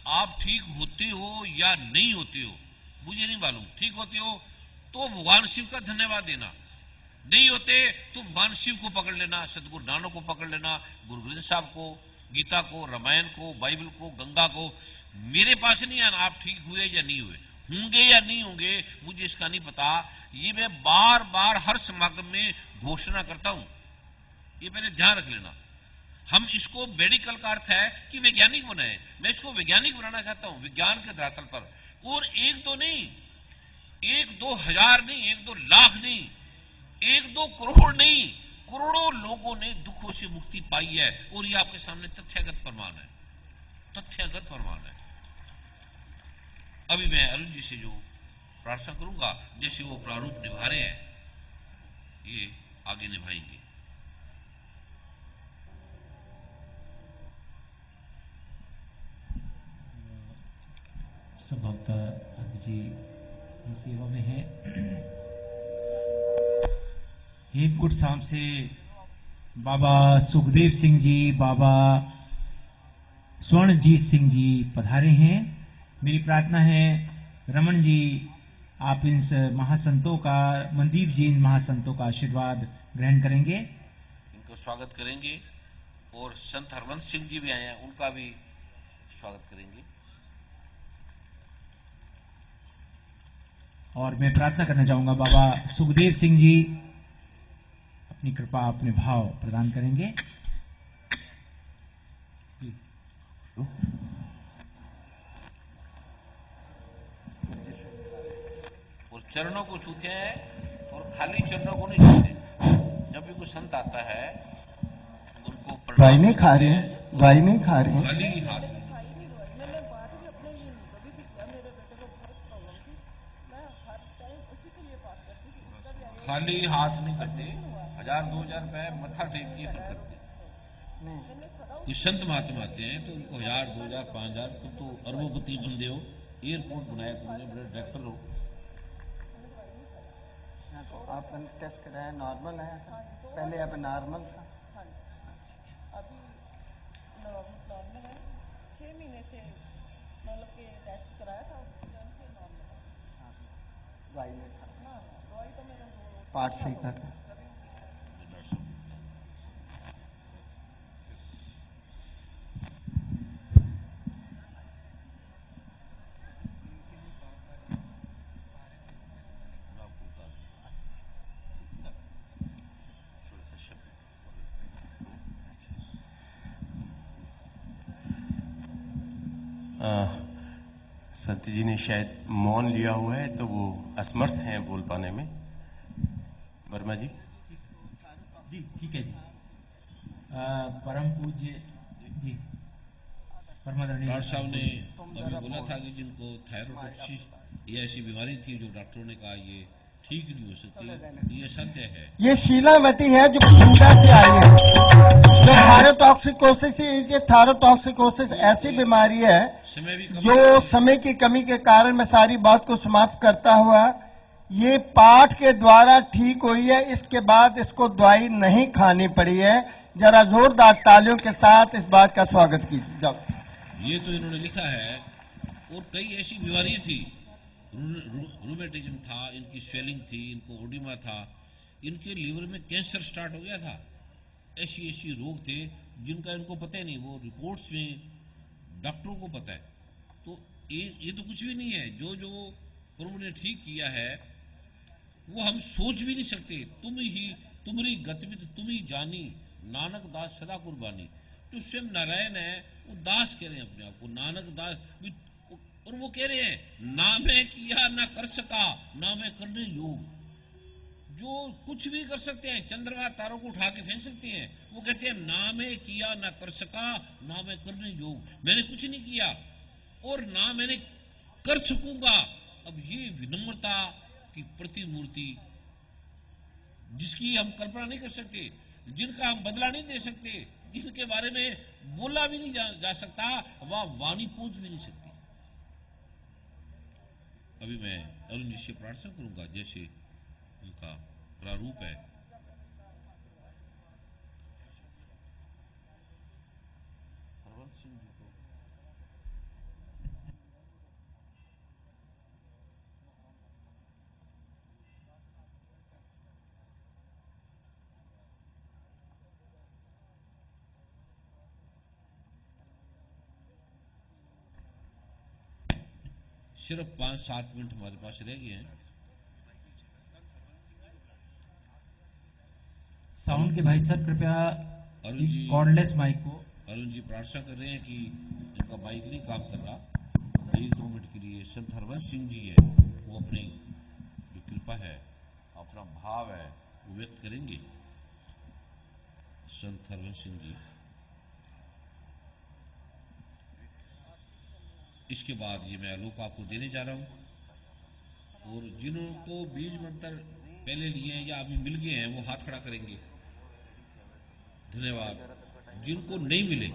आप ठीक होते हो या नहीं होते हो मुझे नहीं मालूम। ठीक होते हो तो भगवान शिव का धन्यवाद देना, नहीं होते तो भगवान शिव को पकड़ लेना, सदगुरु नानक को पकड़ लेना, गुरु ग्रंथ साहब को, गीता को, रामायण को, बाइबल को, गंगा को। मेरे पास नहीं आना आप ठीक हुए या नहीं हुए, होंगे या नहीं होंगे मुझे इसका नहीं पता। ये मैं बार बार हर समागम में घोषणा करता हूं, ये पहले ध्यान रख लेना। हम इसको मेडिकल का अर्थ है कि वैज्ञानिक बनाए, मैं इसको वैज्ञानिक बनाना चाहता हूं, विज्ञान के धरातल पर। और एक दो नहीं, एक दो हजार नहीं, एक दो लाख नहीं, एक दो करोड़ नहीं, करोड़ों लोगों ने दुखों से मुक्ति पाई है। और ये आपके सामने तथ्यगत प्रमाण है, तथ्यगत प्रमाण है। अभी मैं अरुण जी से जो प्रार्थना करूंगा, जैसे वो प्रारूप निभा रहे हैं, ये आगे निभाएंगे। संभवतः अभी जी सेवा में है। हेमकुट साहब से बाबा सुखदेव सिंह जी, बाबा स्वर्णजीत सिंह जी पधारे हैं। मेरी प्रार्थना है रमन जी, आप इन महासंतों का, मनदीप जी इन महासंतों का आशीर्वाद ग्रहण करेंगे, इनको स्वागत करेंगे। और संत हरवंश सिंह जी भी आए हैं, उनका भी स्वागत करेंगे। और मैं प्रार्थना करना चाहूंगा बाबा सुखदेव सिंह जी अपनी कृपा, अपने भाव प्रदान करेंगे जी। और चरणों को छूते हैं और खाली चरणों को नहीं छूते। जब भी कोई संत आता है उनको भाई नहीं खा रहे हैं, भाई नहीं खा रहे हैं, खाली हाथ, खाली हाथ नहीं करते। 1000-2000 रुपए मत्था टेक के फिर करते। कोई संत महात्मा आते हैं तो उनको 1000-2000 5,000, तुम तो अरबोपति बंदे हो, एयरपोर्ट बनाया तुमने, बड़े डायरेक्टर हो। तो आपने टेस्ट कराया, नॉर्मल है, पहले अब नॉर्मल था, अभी नॉर्मल है। 6 महीने से मतलब के टेस्ट कराया था, से नॉर्मल है। दवाई नहीं खा, ना दवाई तो मेरा पार्ट सही कर रहे हैं। संत जी ने शायद मौन लिया हुआ है तो वो असमर्थ हैं बोल पाने में। वर्मा जी जी ठीक है जी। परम पूज्य जी डॉक्टर साहब ने अभी बोला था कि जिनको थायरोइड ये ऐसी बीमारी थी जो डॉक्टरों ने कहा ये ठीक नहीं हो सकती, ये सत्य है। ये शीलावती है जो बठिंडा से आई है। जो थायरोटॉक्सिकोसिस, ये थायरोटॉक्सिकोसिस ऐसी बीमारी है जो समय की कमी के कारण मैं सारी बात को समाप्त करता हुआ, ये पाठ के द्वारा ठीक हुई है। इसके बाद इसको दवाई नहीं खानी पड़ी है। जरा जोरदार तालियों के साथ इस बात का स्वागत कीजिए। जाओ। ये तो इन्होंने लिखा है, और कई ऐसी बीमारी थी, रूमेटिज्म था, इनकी स्वेलिंग थी, इनको ओडिमा था, इनके लीवर में कैंसर स्टार्ट हो गया था। ऐसी ऐसी रोग थे जिनका इनको पता ही नहीं, वो रिपोर्ट्स में डॉक्टरों को पता है। तो ये तो कुछ भी नहीं है। जो जो प्रभु ने ठीक किया है वो हम सोच भी नहीं सकते। तुम्हारी गतिविधि तुम ही जानी, नानक दास सदा कुर्बानी। जो स्वयं नारायण है वो दास कह रहे हैं अपने आप को, नानक दास। और वो कह रहे हैं ना मैं किया ना कर सका ना मैं करने योग। जो कुछ भी कर सकते हैं, चंद्रमा तारों को उठा के फेंक सकते हैं, वो कहते हैं ना मैं किया ना कर सका ना मैं करने योग। मैंने कुछ नहीं किया और ना मैंने कर सकूंगा। अब ये विनम्रता की प्रतिमूर्ति जिसकी हम कल्पना नहीं कर सकते, जिनका हम बदला नहीं दे सकते, जिनके बारे में बोला भी नहीं जा सकता, वह वाणी पूछ भी नहीं सकती। अभी मैं अरुण जी से प्रार्थना करूंगा जैसे उनका प्रारूप है। हरवंश सिंह जी को सिर्फ 5-7 मिनट हमारे पास रह गए हैं। साउंड के भाई साहब कृपया कॉर्डलेस माइक को। अरुण जी प्रार्थना कर रहे हैं कि इनका माइक नहीं काम कर रहा, 1-2 मिनट के लिए संत हरवंश सिंह जी है वो अपनी जो कृपा है, अपना भाव है वो व्यक्त करेंगे। संत हरवंश सिंह जी, इसके बाद ये मैं आलोक आपको देने जा रहा हूं। और जिनको बीज मंत्र पहले लिए हैं या अभी मिल गए हैं वो हाथ खड़ा करेंगे। धन्यवाद। जिनको नहीं मिले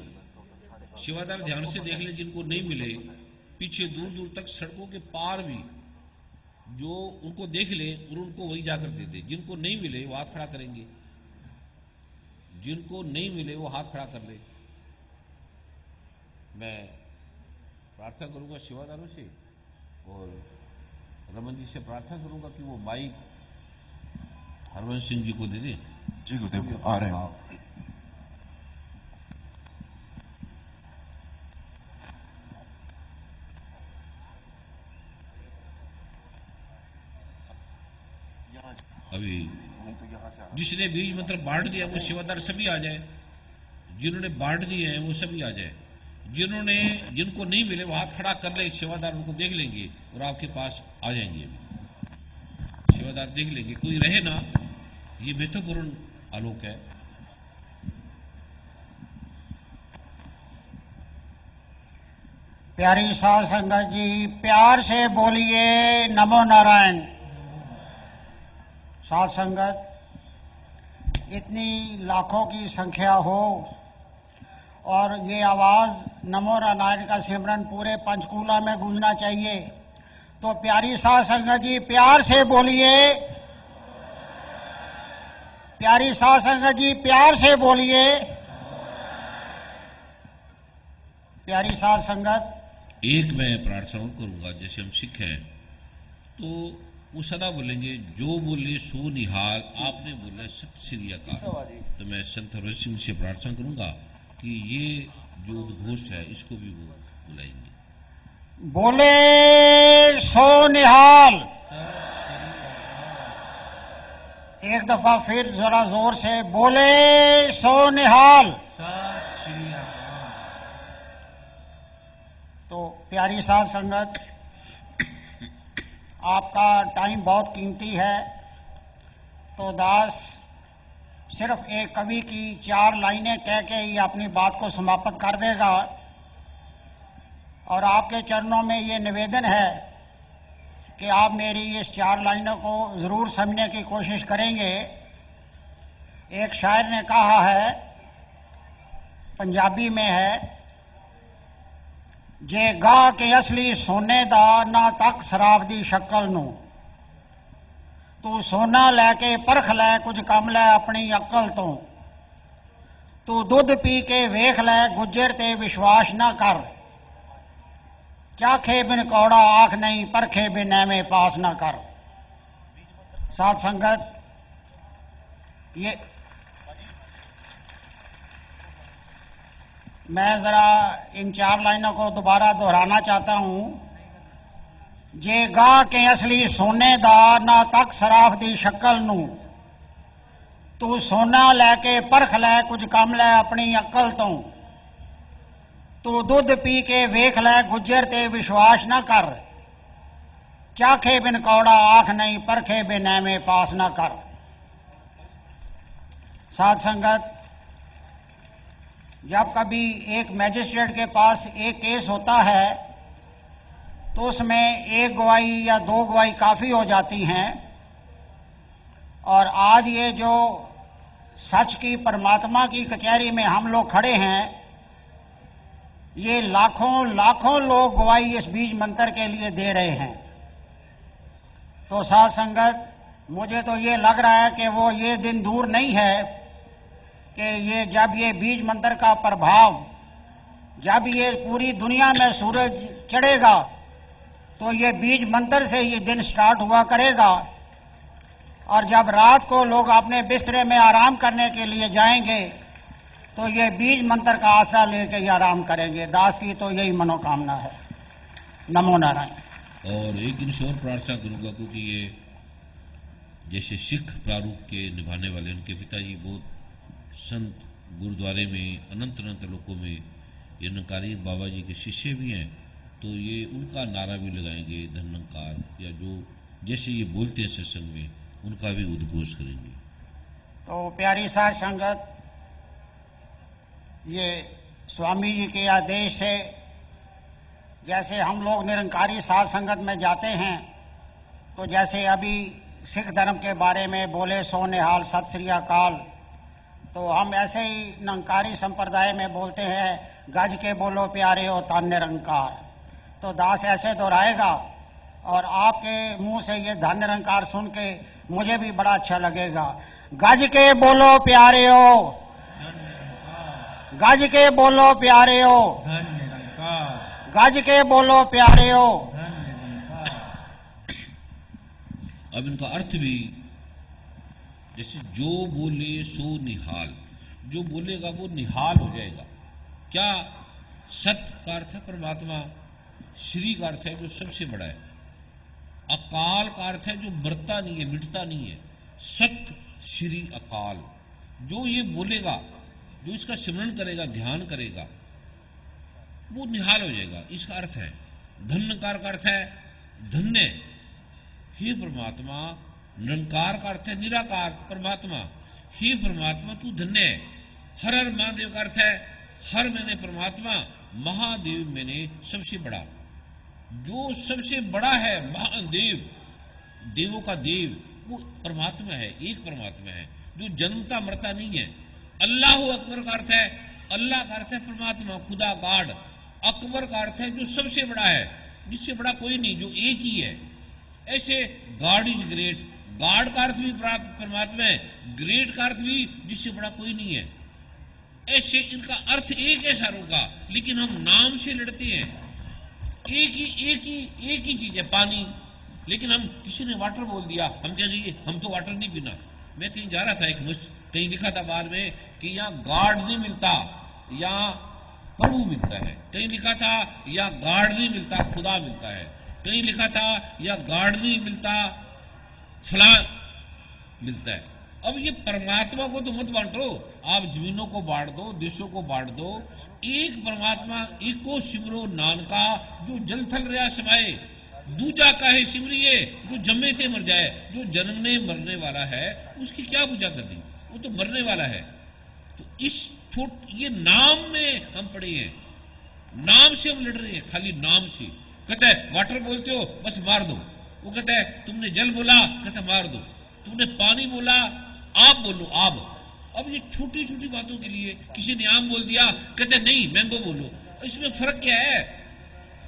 सेवादार ध्यान से देख ले, जिनको नहीं मिले पीछे दूर दूर तक सड़कों के पार भी जो उनको देख ले और उनको वही जाकर दे दे। जिनको नहीं मिले वो हाथ खड़ा करेंगे, जिनको नहीं मिले वो हाथ खड़ा कर ले। मैं प्रार्थना करूंगा सेवादारों से और रमन जी से प्रार्थना करूंगा कि वो माइक हरवंश सिंह जी को दे दे। जी गुरुदेव, आ रहे हैं। अभी जिसने बीज मंत्र बांट दिया वो सेवादार सभी आ जाए, जिन्होंने बांट दिए हैं वो सभी आ जाए, जिनको नहीं मिले वो हाथ खड़ा कर ले। सेवादार उनको देख लेंगे और आपके पास आ जाएंगे। सेवादार देख लेंगे, कोई रहे ना, ये महत्वपूर्ण आलोक है। प्यारी साध संगत जी, प्यार से बोलिए नमो नारायण। साध संगत, इतनी लाखों की संख्या हो और ये आवाज नमो नारायण का सिमरन पूरे पंचकूला में गूंजना चाहिए, तो प्यारी साध संगत जी प्यार से बोलिए। प्यारी साध संगत जी प्यार से बोलिए। प्यारी साध संगत, एक मैं प्रार्थना करूंगा, जैसे हम सिख हैं तो वो सदा बोलेंगे जो बोले सो निहाल, आपने बोला सत श्री अकाल। तो मैं संत हरवंश सिंह से प्रार्थना करूंगा कि ये जो उद्घोष है इसको भी वो बुलाएंगे। बोले सो निहाल। एक दफा फिर जरा जोर से बोले सो निहाल। तो प्यारी साध संगत, आपका टाइम बहुत कीमती है, तो दास सिर्फ एक कवि की 4 लाइनें कह के ही अपनी बात को समाप्त कर देगा। और आपके चरणों में ये निवेदन है कि आप मेरी इस 4 लाइनों को जरूर समझने की कोशिश करेंगे। एक शायर ने कहा है, पंजाबी में है, जे गा के असली सोने दा ना तक शराब दी शक्ल नू, तू सोना लैके परख लै कुछ कम लै अपनी अक्ल तो, तू दुध पी के वेख लै गुज्जर ते विश्वास ना कर, चाखे बिन कौड़ा आख नहीं परखे बिन एवे पास ना कर। साध संगत, ये मैं जरा इन 4 लाइनों को दोबारा दोहराना चाहता हूं। जे गा के असली सोने दा ना तक शराब दी शक्ल नू, तू सोना लैके परख लै कुछ कम लै अपनी अक्ल तो, तू दुध पी के वेख लै गुज्जर ते विश्वास ना कर, चाखे बिन कौड़ा आख नहीं परखे बिन एवे पास ना कर। साध संगत, जब कभी एक मैजिस्ट्रेट के पास एक केस होता है तो उसमें 1 गवाही या 2 गवाही काफी हो जाती हैं, और आज ये जो सच की परमात्मा की कचहरी में हम लोग खड़े हैं, ये लाखों लाखों लोग गवाही इस बीज मंत्र के लिए दे रहे हैं। तो साध संगत, मुझे तो ये लग रहा है कि वो ये दिन दूर नहीं है कि ये जब ये बीज मंत्र का प्रभाव, जब ये पूरी दुनिया में सूरज चढ़ेगा तो ये बीज मंत्र से ये दिन स्टार्ट हुआ करेगा, और जब रात को लोग अपने बिस्तरे में आराम करने के लिए जाएंगे तो ये बीज मंत्र का आसरा लेकर ही आराम करेंगे। दास की तो यही मनोकामना है। नमो नारायण। और एक दिन से और प्रार्थना करूंगा, क्योंकि ये जैसे सिख प्रारूप के निभाने वाले उनके पिताजी बहुत संत गुरुद्वारे में अनंत अनंत लोकों में ये निरंकारी बाबा जी के शिष्य भी हैं, तो ये उनका नारा भी लगाएंगे, धन्यंकार, या जो जैसे ये बोलते हैं सत्संग में उनका भी उद्घोष करेंगे। तो प्यारी साध संगत, ये स्वामी जी के आदेश से जैसे हम लोग निरंकारी साध संगत में जाते हैं, तो जैसे अभी सिख धर्म के बारे में बोले सो निहाल सत श्री अकाल, तो हम ऐसे ही निरंकारी संप्रदाय में बोलते हैं गज के बोलो प्यारे हो तन निरंकार। तो दास ऐसे दोहराएगा और आपके मुंह से ये धन निरंकार सुन के मुझे भी बड़ा अच्छा लगेगा। गज के बोलो प्यारे हो, गज के बोलो प्यारे हो, गज के बोलो प्यारे हो। अब इनका अर्थ भी जैसे जो बोले सो निहाल, जो बोलेगा वो निहाल हो जाएगा। क्या सत का अर्थ है परमात्मा, श्री का अर्थ है जो सबसे बड़ा है, अकाल का अर्थ है जो मरता नहीं है, मिटता नहीं है। सत श्री अकाल, जो ये बोलेगा, जो इसका सिमरन करेगा, ध्यान करेगा, वो निहाल हो जाएगा। इसका अर्थ है धन्यकार का अर्थ है धन्य, हे परमात्मा। निरंकार का अर्थ है निराकार परमात्मा, हे परमात्मा तू धन्य है। हर हर महादेव का अर्थ है हर मैंने परमात्मा, महादेव मैंने सबसे बड़ा। जो सबसे बड़ा है महादेव, देवों का देव, वो परमात्मा है, एक परमात्मा है जो जन्मता मरता नहीं है। अल्लाह अकबर का अर्थ है, अल्लाह का अर्थ है परमात्मा, खुदा गॉड। अकबर का अर्थ है जो सबसे बड़ा है, जिससे बड़ा कोई नहीं, जो एक ही है। ऐसे गॉड इज ग्रेट, गॉड का अर्थ भी परमात्मा है, ग्रेट का अर्थ भी जिससे बड़ा कोई नहीं है। ऐसे इनका अर्थ एक है सारों का, लेकिन हम नाम से लड़ते हैं। एक ही चीज है पानी, लेकिन हम किसी ने वाटर बोल दिया, हम क्या कहिए हम तो वाटर नहीं पीना। मैं कहीं जा रहा था, एक कहीं लिखा था बाहर में कि यहाँ गॉड नहीं मिलता, यहाँ प्रभु मिलता है। कहीं लिखा था या गॉड नहीं मिलता, खुदा मिलता है। कहीं लिखा था या गॉड नहीं मिलता, फला मिलता है। अब ये परमात्मा को तो मत बांटो, आप जमीनों को बांट दो, देशों को बांट दो। एक परमात्मा एको सिमरो नानका, जो जल थल रहा समाये। दूजा काहे सिमरिए, जो जमे ते मर जाए। जो जन्मने मरने वाला है उसकी क्या पूजा करनी, वो तो मरने वाला है। तो इस ये नाम में हम पड़े हैं, नाम से हम लड़ रहे हैं, खाली नाम से। कहता है वाटर बोलते हो बस मार दो, वो कहता है तुमने जल बोला, कहता मार दो। तुमने पानी बोला, आप बोलो आब। अब ये छोटी छोटी बातों के लिए किसी ने आम बोल दिया, कहते नहीं मैंगो बोलो। इसमें फर्क क्या है?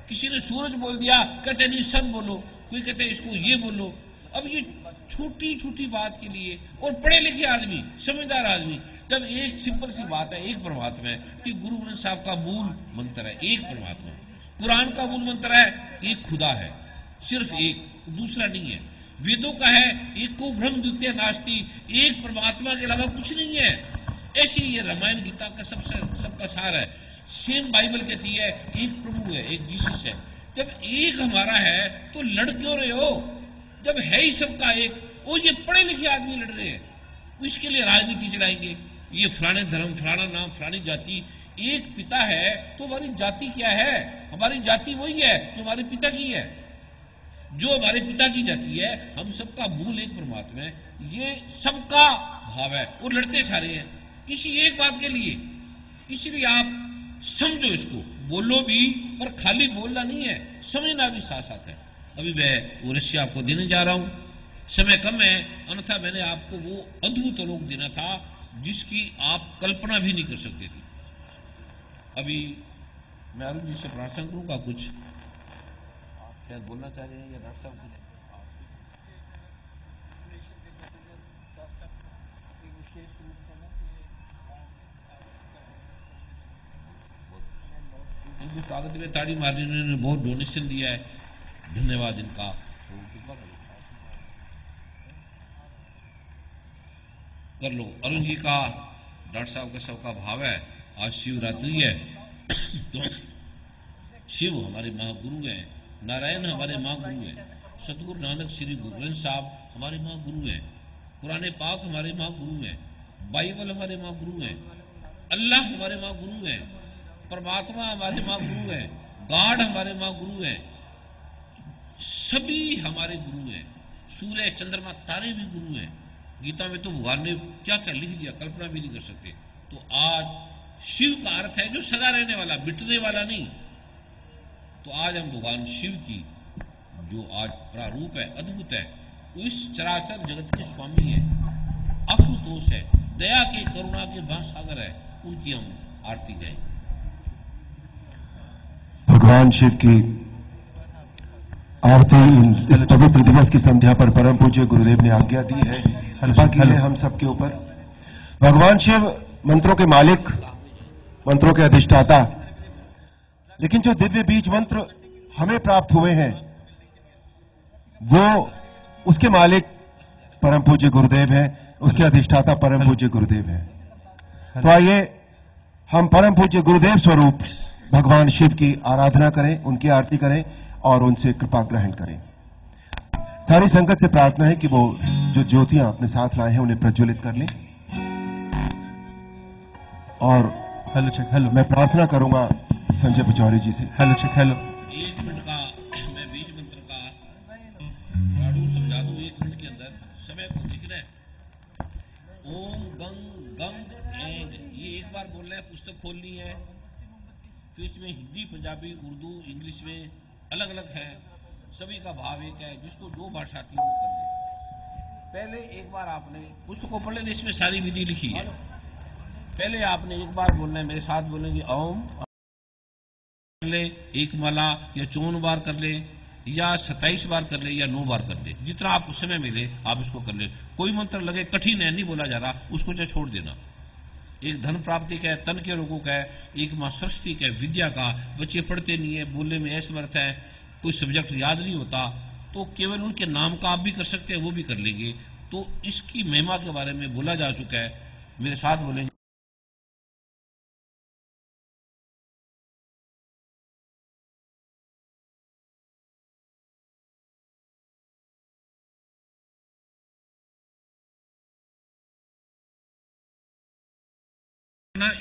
किसी ने सूरज बोल दिया, कहते नहीं सन बोलो, कोई कहते इसको ये बोलो। अब ये छोटी छोटी बात के लिए, और पढ़े लिखे आदमी, समझदार आदमी, जब एक सिंपल सी बात है, एक परमात्मा है कि गुरु ग्रंथ साहब का मूल मंत्र है एक परमात्मा, कुरान का मूल मंत्र है एक खुदा है, सिर्फ एक, दूसरा नहीं है। वेदों का है एक को ब्रह्म द्वितीय नास्ति, एक परमात्मा के अलावा कुछ नहीं है। ऐसे ये रामायण गीता का सबका सार है। सेम बाइबल कहती है एक प्रभु है, एक जीसस है। जब एक हमारा है तो लड़ क्यों रहे हो? जब है ही सबका एक। वो ये पढ़े लिखे आदमी लड़ रहे हैं, इसके लिए राजनीति चलाएंगे, ये फलाने धर्म, फलाना नाम, फलानी जाति। एक पिता है तो हमारी जाति क्या है? हमारी जाति वही है जो हमारे पिता की है, जो हमारे पिता की जाति है। हम सबका मूल एक परमात्मा है, ये सबका भाव है। वो लड़ते सारे हैं इसी एक बात के लिए। इसलिए आप समझो इसको, बोलो भी, पर खाली बोलना नहीं है, समझना भी साथ साथ है। अभी मैं वो रस्सी आपको देने जा रहा हूं, समय कम है, अन्यथा मैंने आपको वो अद्भुत आलोक देना था जिसकी आप कल्पना भी नहीं कर सकते थे। अभी मैं अरुण जी से प्रार्थना करूंगा, कुछ शायद बोलना चाह रहे हैं या डॉक्टर साहब कुछ? इनको स्वागत में ताड़ी मारने, उन्होंने बहुत डोनेशन दिया है, धन्यवाद इनका। कर लो। अरुण जी का, डॉक्टर साहब का सबका भाव है, आज शिवरात्रि है तो शिव हमारे महागुरु हैं, नारायण हमारे महागुरु हैं, सतगुरु नानक श्री गुरु ग्रंथ साहब हमारे महागुरु हैं, कुरान पाक हमारे महागुरु हैं, बाइबल हमारे महागुरु हैं, अल्लाह हमारे महागुरु हैं, परमात्मा हमारे महागुरु हैं, गॉड हमारे महागुरु हैं, सभी हमारे गुरु हैं। सूर्य चंद्रमा तारे भी गुरु हैं। गीता में तो भगवान ने क्या क्या लिख दिया, कल्पना भी नहीं कर सकते। तो आज शिव का अर्थ है जो सदा रहने वाला, मिटने वाला नहीं। तो आज हम भगवान शिव की जो आज प्रारूप है, अद्भुत है, वो इस चराचर जगत के स्वामी है, आशुतोष है, दया के करुणा के महासागर है, उनकी हम आरती गाएं। भगवान शिव की आरती इस पवित्र दिवस की संध्या पर परम पूज्य गुरुदेव ने आज्ञा दी है, कृपा की है हम सबके ऊपर। भगवान शिव मंत्रों के मालिक, मंत्रों के अधिष्ठाता, लेकिन जो दिव्य बीज मंत्र हमें प्राप्त हुए हैं वो उसके मालिक परम पूज्य गुरुदेव हैं, उसके अधिष्ठाता परम पूज्य गुरुदेव हैं। तो आइए हम परम पूज्य गुरुदेव स्वरूप भगवान शिव की आराधना करें, उनकी आरती करें और उनसे कृपा ग्रहण करें। सारी संगत से प्रार्थना है कि वो जो ज्योतियां अपने साथ लाए हैं उन्हें प्रज्वलित कर लें। और हेलो, मैं प्रार्थना करूंगा संजय पुजारी जी से। हेलो। 1 मिनट का मैं बीज मंत्र का प्रारूप समझा दूं 1 मिनट के अंदर। समय को लिखना है ओम गंग गंग एंग, ये एक बार बोलना है, पुस्तक खोलनी है। फिर इसमें हिंदी, पंजाबी, उर्दू, इंग्लिश में अलग अलग है, सभी का भाव एक है, जिसको जो भाषा आती है वो कर ले। पहले एक बार आपने पुस्तक को पढ़ लेना, इसमें सारी विधि लिखी है। पहले आपने एक बार बोलना है, मेरे साथ बोलेंगे ओम कर ले, 1 माला या 54 बार कर ले, या 27 बार कर ले, या 9 बार कर ले, जितना आपको समय मिले आप इसको कर ले। कोई मंत्र लगे कठिन है, नहीं बोला जा रहा, उसको चाहे छोड़ देना। एक धन प्राप्ति का है, तन के रोगों का है, एक मां सरस्वती का है, विद्या का। बच्चे पढ़ते नहीं है, बोलने में असमर्थ है, कोई सब्जेक्ट याद नहीं होता, तो केवल उनके नाम का आप भी कर सकते हैं, वो भी कर लेंगे। तो इसकी महिमा के बारे में बोला जा चुका है, मेरे साथ बोलेंगे।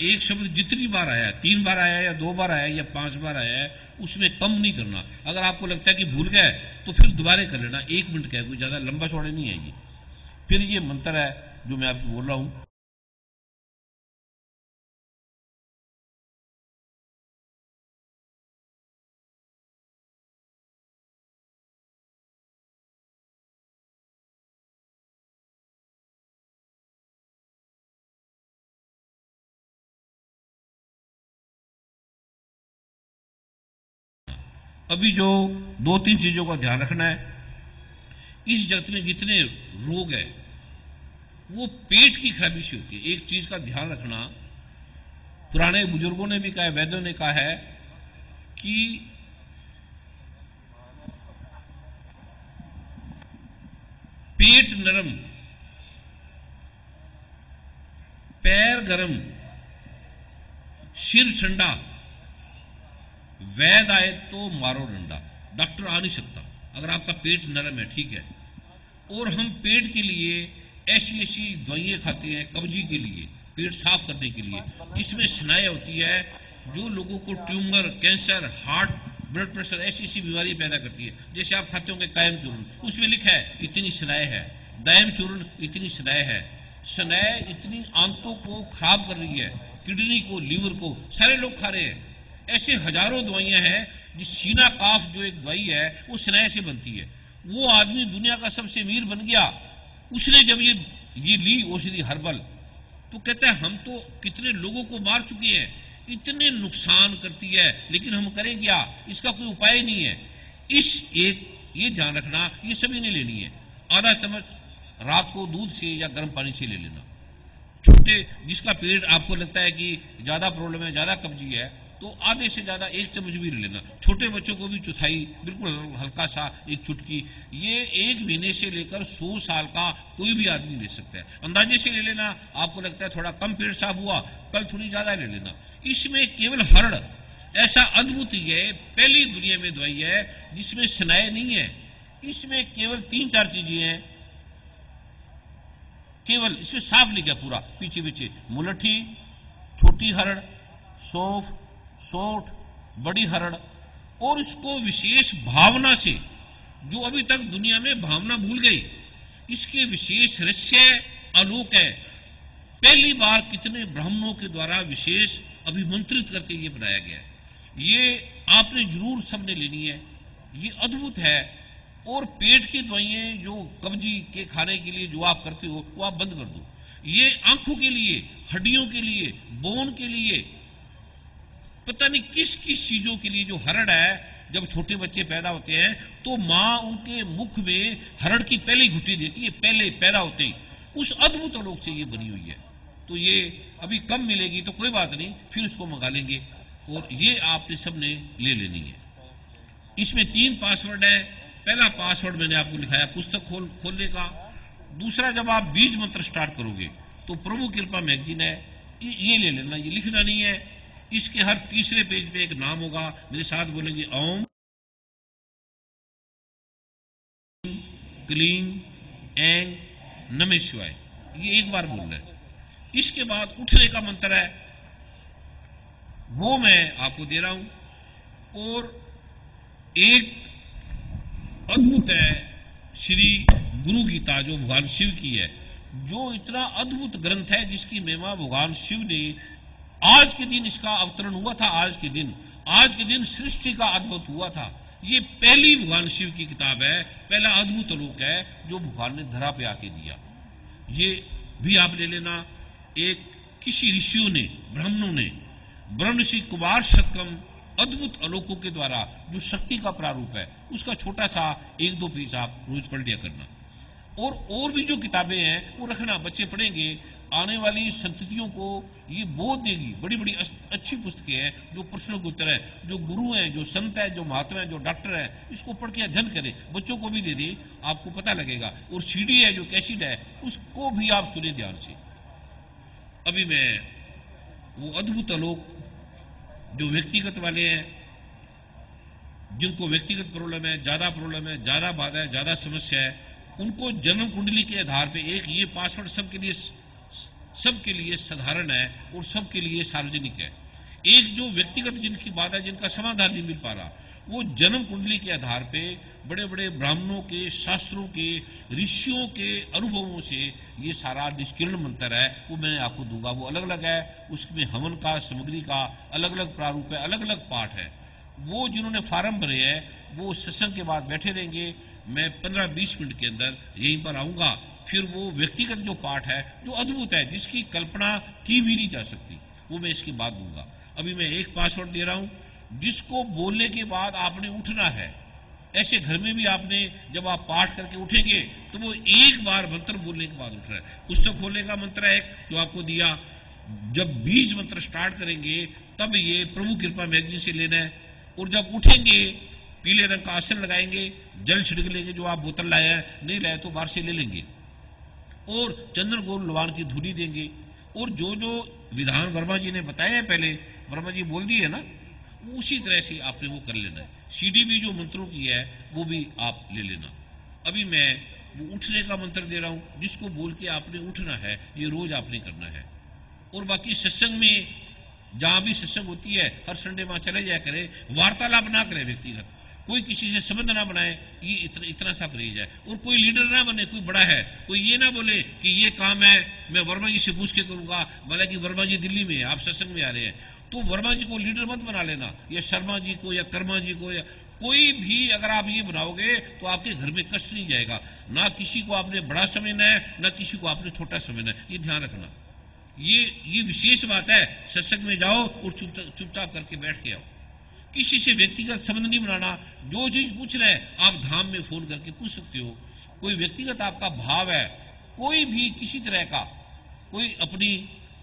एक शब्द जितनी बार आया, 3 बार आया या 2 बार आया या 5 बार आया है, उसमें कम नहीं करना। अगर आपको लगता है कि भूल गए तो फिर दोबारा कर लेना। 1 मिनट का है, कोई ज्यादा लंबा चौड़ा नहीं है ये। फिर ये मंत्र है जो मैं आपको बोल रहा हूं। अभी जो 2-3 चीजों का ध्यान रखना है, इस जगत में जितने रोग है वो पेट की खराबी से होती है। एक चीज का ध्यान रखना, पुराने बुजुर्गों ने भी कहा है, वैद्यों ने कहा है कि पेट नरम, पैर गरम, सिर ठंडा, वैद आए तो मारो डंडा। डॉक्टर आ नहीं सकता अगर आपका पेट नरम है, ठीक है। और हम पेट के लिए ऐसी ऐसी दवाइयां खाते हैं, कब्जी के लिए, पेट साफ करने के लिए। इसमें स्नायु होती है जो लोगों को tumour, cancer, heart, blood pressure, ऐसी ऐसी बीमारी पैदा करती है। जैसे आप खाते होंगे कायम चूर्ण, उसमें लिखा है इतनी स्नायु है, दायम चूर्ण इतनी स्नायु है। स्नायु इतनी आंतों को खराब कर रही है, किडनी को, लीवर को, सारे लोग खा रहे हैं। ऐसे हजारों दवाइयां हैं। जिस सीना काफ जो एक दवाई है वो स्नायु से बनती है। वो आदमी दुनिया का सबसे अमीर बन गया, उसने जब ये ली औषधि हर्बल, तो कहता है हम तो कितने लोगों को मार चुके हैं, इतने नुकसान करती है, लेकिन हम करें क्या, इसका कोई उपाय नहीं है। ये ध्यान रखना, ये सभी ने लेनी है। आधा चम्मच रात को दूध से या गर्म पानी से ले लेना। छोटे, जिसका पेट आपको लगता है कि ज्यादा प्रॉब्लम है, ज्यादा कब्जी है, तो आधे से ज्यादा 1 चम्मच भी ले लेना। छोटे बच्चों को भी चौथाई, बिल्कुल हल्का सा 1 चुटकी। ये 1 महीने से लेकर 100 साल का कोई भी आदमी ले सकता है। अंदाजे से ले लेना। आपको लगता है थोड़ा कम पेट साफ हुआ, कल थोड़ी ज्यादा ले लेना। इसमें केवल हर्ड़ ऐसा अद्भुत है, पहली दुनिया में दवाई है जिसमें स्नायु नहीं है। इसमें केवल 3-4 चीजें हैं, केवल इसमें साफ लिखा पूरा पीछे पीछे। मुलठी, छोटी हरड़, सौंफ, सोंठ, बड़ी हरड़। और इसको विशेष भावना से, जो अभी तक दुनिया में भावना भूल गई, इसके विशेष रहस्य आलोक है। पहली बार कितने ब्राह्मणों के द्वारा विशेष अभिमंत्रित करके ये बनाया गया है। ये आपने जरूर सबने लेनी है, ये अद्भुत है। और पेट की दवाइयां जो कब्जी के खाने के लिए जो आप करते हो वो आप बंद कर दो। ये आंखों के लिए, हड्डियों के लिए, बोन के लिए, पता नहीं किस किस चीजों के लिए जो हरड़ है, जब छोटे बच्चे पैदा होते हैं तो माँ उनके मुख में हरण की पहली घुट्टी देती है, पहले पैदा होते ही। उस अद्भुत आलोक से ये बनी हुई है। तो ये अभी कम मिलेगी तो कोई बात नहीं, फिर उसको मंगा लेंगे, और ये आपने सबने ले लेनी है। इसमें 3 पासवर्ड है। पहला पासवर्ड मैंने आपको लिखाया पुस्तक खोलने का। दूसरा, जब आप बीज मंत्र स्टार्ट करोगे तो प्रभु कृपा मैगजीन है, ये ले लेना, ये लिखना नहीं है। इसके हर तीसरे पेज पे एक नाम होगा, मेरे साथ बोलेंगे ओम क्लीं ऐं नमः शिवाय, ये एक बार बोलना है। इसके बाद उठने का मंत्र है, वो मैं आपको दे रहा हूं। और एक अद्भुत है श्री गुरु गीता, जो भगवान शिव की है, जो इतना अद्भुत ग्रंथ है जिसकी महिमा भगवान शिव ने आज के दिन इसका अवतरण हुआ था। आज के दिन सृष्टि का अद्भुत हुआ था। ये पहली भगवान शिव की किताब है, पहला अद्भुत आलोक है जो भगवान ने धरा पे आके दिया। ये भी आप ले लेना। एक किसी ऋषियों ने, ब्राह्मणों ने ब्रह्मऋषि कुमार शतकम अद्भुत आलोकों के द्वारा जो शक्ति का प्रारूप है, उसका छोटा सा 1-2 पेज आप रोज पढ़ लिया करना। और भी जो किताबें हैं वो रखना, बच्चे पढ़ेंगे, आने वाली संततियों को ये बोध देगी। बड़ी बड़ी अच्छी पुस्तकें हैं, जो प्रश्नों के उत्तर है, जो गुरु हैं, जो संत है, जो महात्मा है, जो डॉक्टर है, इसको पढ़ के अध्ययन करें। बच्चों को भी दे दे, आपको पता लगेगा। और सीडी है, जो कैसेट है, उसको भी आप सुने ध्यान से। अभी मैं वो अद्भुत आलोक जो व्यक्तिगत वाले हैं, जिनको व्यक्तिगत प्रॉब्लम है, ज्यादा प्रॉब्लम है, ज्यादा बाधा है, ज्यादा समस्या है, उनको जन्म कुंडली के आधार पे एक ये पासवर्ड सबके लिए साधारण है और सबके लिए सार्वजनिक है। एक जो व्यक्तिगत जिनकी बाधा, जिनका समाधान नहीं मिल पा रहा, वो जन्म कुंडली के आधार पे बड़े बड़े ब्राह्मणों के, शास्त्रों के, ऋषियों के अनुभवों से ये सारा निष्किरण मंत्र है, वो मैंने आपको दूंगा। वो अलग अलग है, उसमें हवन का, सामग्री का अलग अलग प्रारूप है, अलग अलग पाठ है। वो जिन्होंने फार्म भरे हैं वो सत्संग के बाद बैठे रहेंगे। मैं 15-20 मिनट के अंदर यहीं पर आऊंगा। फिर वो व्यक्तिगत जो पाठ है, जो अद्भुत है, जिसकी कल्पना की भी नहीं जा सकती, वो मैं इसके बाद दूंगा। अभी मैं एक पासवर्ड दे रहा हूं, जिसको बोलने के बाद आपने उठना है। ऐसे घर में भी आपने, जब आप पाठ करके उठेंगे तो वो एक बार मंत्र बोलने के बाद उठ रहा है। पुस्तक खोलने का मंत्र है जो आपको दिया। जब बीज मंत्र स्टार्ट करेंगे तब ये प्रभु कृपा मैगजीन से लेना है। और जब उठेंगे पीले रंग का आसन लगाएंगे, जल छिड़क लेंगे, जो आप बोतल लाए हैं, नहीं लाए तो बाहर से ले लेंगे, और चंदन गोल लवान की धुनी देंगे। और जो जो विधान वर्मा जी ने बताए हैं, पहले वर्मा जी बोल दिए ना, उसी तरह से आपने वो कर लेना है। सीडी भी जो मंत्रों की है वो भी आप ले लेना। अभी मैं वो उठने का मंत्र दे रहा हूं, जिसको बोल के आपने उठना है, ये रोज आपने करना है। और बाकी सत्संग में, जहां भी सत्संग होती है, हर संडे वहां चले जाया करे, वार्तालाप ना करे, व्यक्तिगत कोई किसी से संबंध ना बनाए, ये इतना सा रह जाए। और कोई लीडर ना बने, कोई बड़ा है, कोई ये ना बोले कि ये काम है मैं वर्मा जी से पूछ के करूंगा, हालांकि वर्मा जी दिल्ली में है, आप सत्संग में आ रहे हैं, तो वर्मा जी को लीडर मत बना लेना, या शर्मा जी को, या कर्मा जी को, या कोई भी अगर आप ये बनाओगे तो आपके घर में कष्ट नहीं जाएगा। ना किसी को आपने बड़ा समझना है, ना किसी को आपने छोटा समझना है, ये ध्यान रखना। ये विशेष बात है। सत्संग में जाओ और चुपचाप करके बैठ के आओ, किसी से व्यक्तिगत संबंध नहीं बनाना। जो चीज पूछ रहे हैं आप धाम में फोन करके पूछ सकते हो। कोई व्यक्तिगत आपका भाव है, कोई भी किसी तरह का, कोई अपनी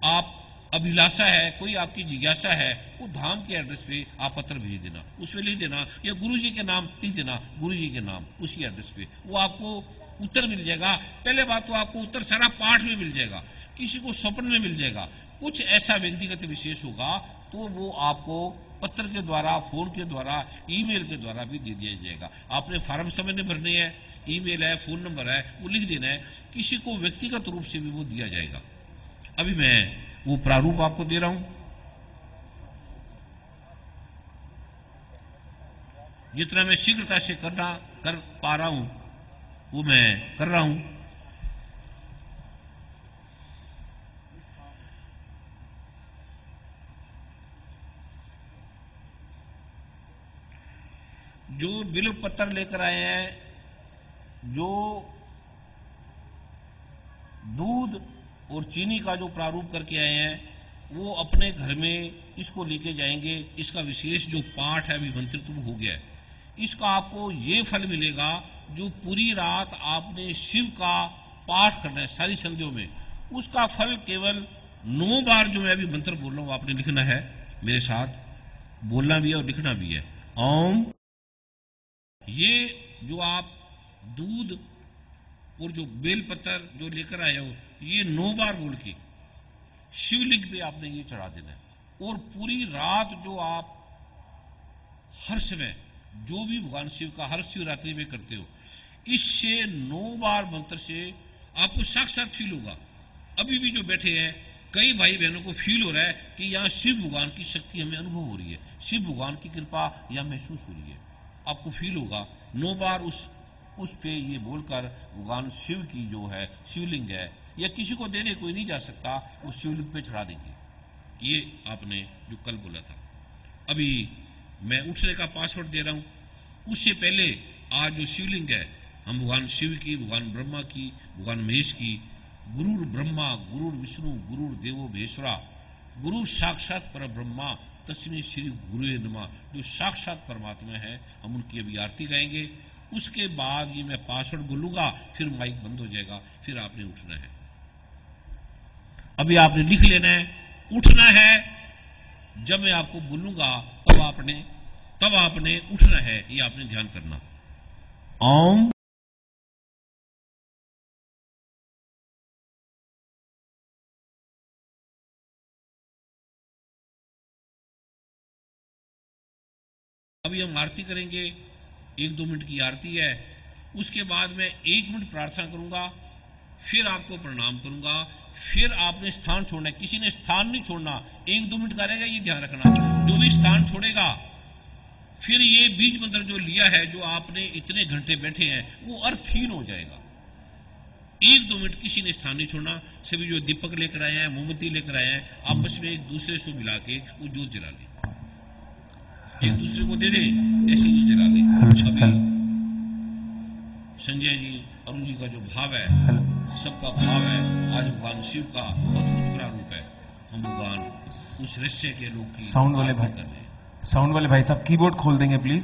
आप अभिलाषा है, कोई आपकी जिज्ञासा है, वो धाम के एड्रेस पे आप पत्र भेज देना, उसमें लिख देना, या गुरु जी के नाम लिख देना, गुरु जी के नाम उसी एड्रेस पे, वो आपको उत्तर मिल जाएगा। पहले बात तो आपको उत्तर सारा पाठ में मिल जाएगा, किसी को स्वप्न में मिल जाएगा। कुछ ऐसा व्यक्तिगत विशेष होगा तो वो आपको पत्र के द्वारा, फोन के द्वारा, ईमेल के द्वारा भी दे दिया जाएगा। आपने फॉर्म समय में भरने हैं, ईमेल है, फोन नंबर है, वो लिख देना है, किसी को व्यक्तिगत रूप से भी वो दिया जाएगा। अभी मैं वो प्रारूप आपको दे रहा हूं, जितना मैं शीघ्रता से कर पा रहा हूं वो मैं कर रहा हूं। जो बिल्व पत्र लेकर आए हैं, जो दूध और चीनी का जो प्रारूप करके आए हैं, वो अपने घर में इसको लेके जाएंगे। इसका विशेष जो पाठ है, अभिमंत्रित हो गया है, इसका आपको ये फल मिलेगा जो पूरी रात आपने शिव का पाठ करना है सारी संध्याओं में, उसका फल केवल 9 बार जो मैं अभी मंत्र बोल रहा हूं आपने लिखना है, मेरे साथ बोलना भी है और लिखना भी है। ओम। ये जो आप दूध और जो बेलपत्र जो लेकर आए हो, ये 9 बार बोल के शिवलिंग पे आपने ये चढ़ा देना है। और पूरी रात जो आप हर समय जो भी भगवान शिव का हर शिवरात्रि में करते हो, इससे 9 बार मंत्र से आपको साक्षात फील होगा। अभी भी जो बैठे हैं कई भाई बहनों को फील हो रहा है कि यहाँ शिव भगवान की शक्ति हमें अनुभव हो रही है, शिव भगवान की कृपा यहाँ महसूस हो रही है। आपको फील होगा 9 बार उस पे ये बोलकर भगवान शिव की जो है शिवलिंग है, या किसी को देने कोई नहीं जा सकता, वो शिवलिंग पे चढ़ा देंगे। ये आपने जो कल बोला था। अभी मैं उठने का पासवर्ड दे रहा हूं, उससे पहले आज जो शिवलिंग है, हम भगवान शिव की, भगवान ब्रह्मा की, भगवान महेश की, गुरुर ब्रह्मा गुरुर विष्णु गुरुर देवो महेश्वरा, गुरु साक्षात पर ब्रह्मा तस्मै श्री गुरुवे नमः, जो साक्षात परमात्मा है, हम उनकी अभी आरती गाएंगे। उसके बाद ये मैं पासवर्ड बोलूंगा, फिर माइक बंद हो जाएगा, फिर आपने उठना है। अभी आपने लिख लेना है, उठना है। जब मैं आपको बोलूंगा तब आपने उठना है, ये आपने ध्यान करना। ओम। अभी हम आरती करेंगे, 1-2 मिनट की आरती है। उसके बाद मैं 1 मिनट प्रार्थना करूंगा, फिर आपको प्रणाम करूंगा, फिर आपने स्थान छोड़ना है। किसी ने स्थान नहीं छोड़ना, 1-2 मिनट का रहेगा, ये ध्यान रखना। जो भी स्थान छोड़ेगा, फिर ये बीज मंत्र जो लिया है, जो आपने इतने घंटे बैठे हैं, वो अर्थहीन हो जाएगा। 1-2 मिनट किसी ने स्थान नहीं छोड़ना। सभी जो दीपक लेकर आए हैं, मोमबत्ती लेकर आए हैं, आपस में एक दूसरे से मिला के वो जोत जला ले, एक दूसरे को दे दे, ऐसे ही जला ले। अभी संजय जी, अरुण जी का जो भाव है, सबका भाव है, आज भगवान शिव का अद्भुत प्रारूप है। हम भगवान उस रहस्य के लोग की साउंड वाले भाई साहब कीबोर्ड खोल देंगे प्लीज।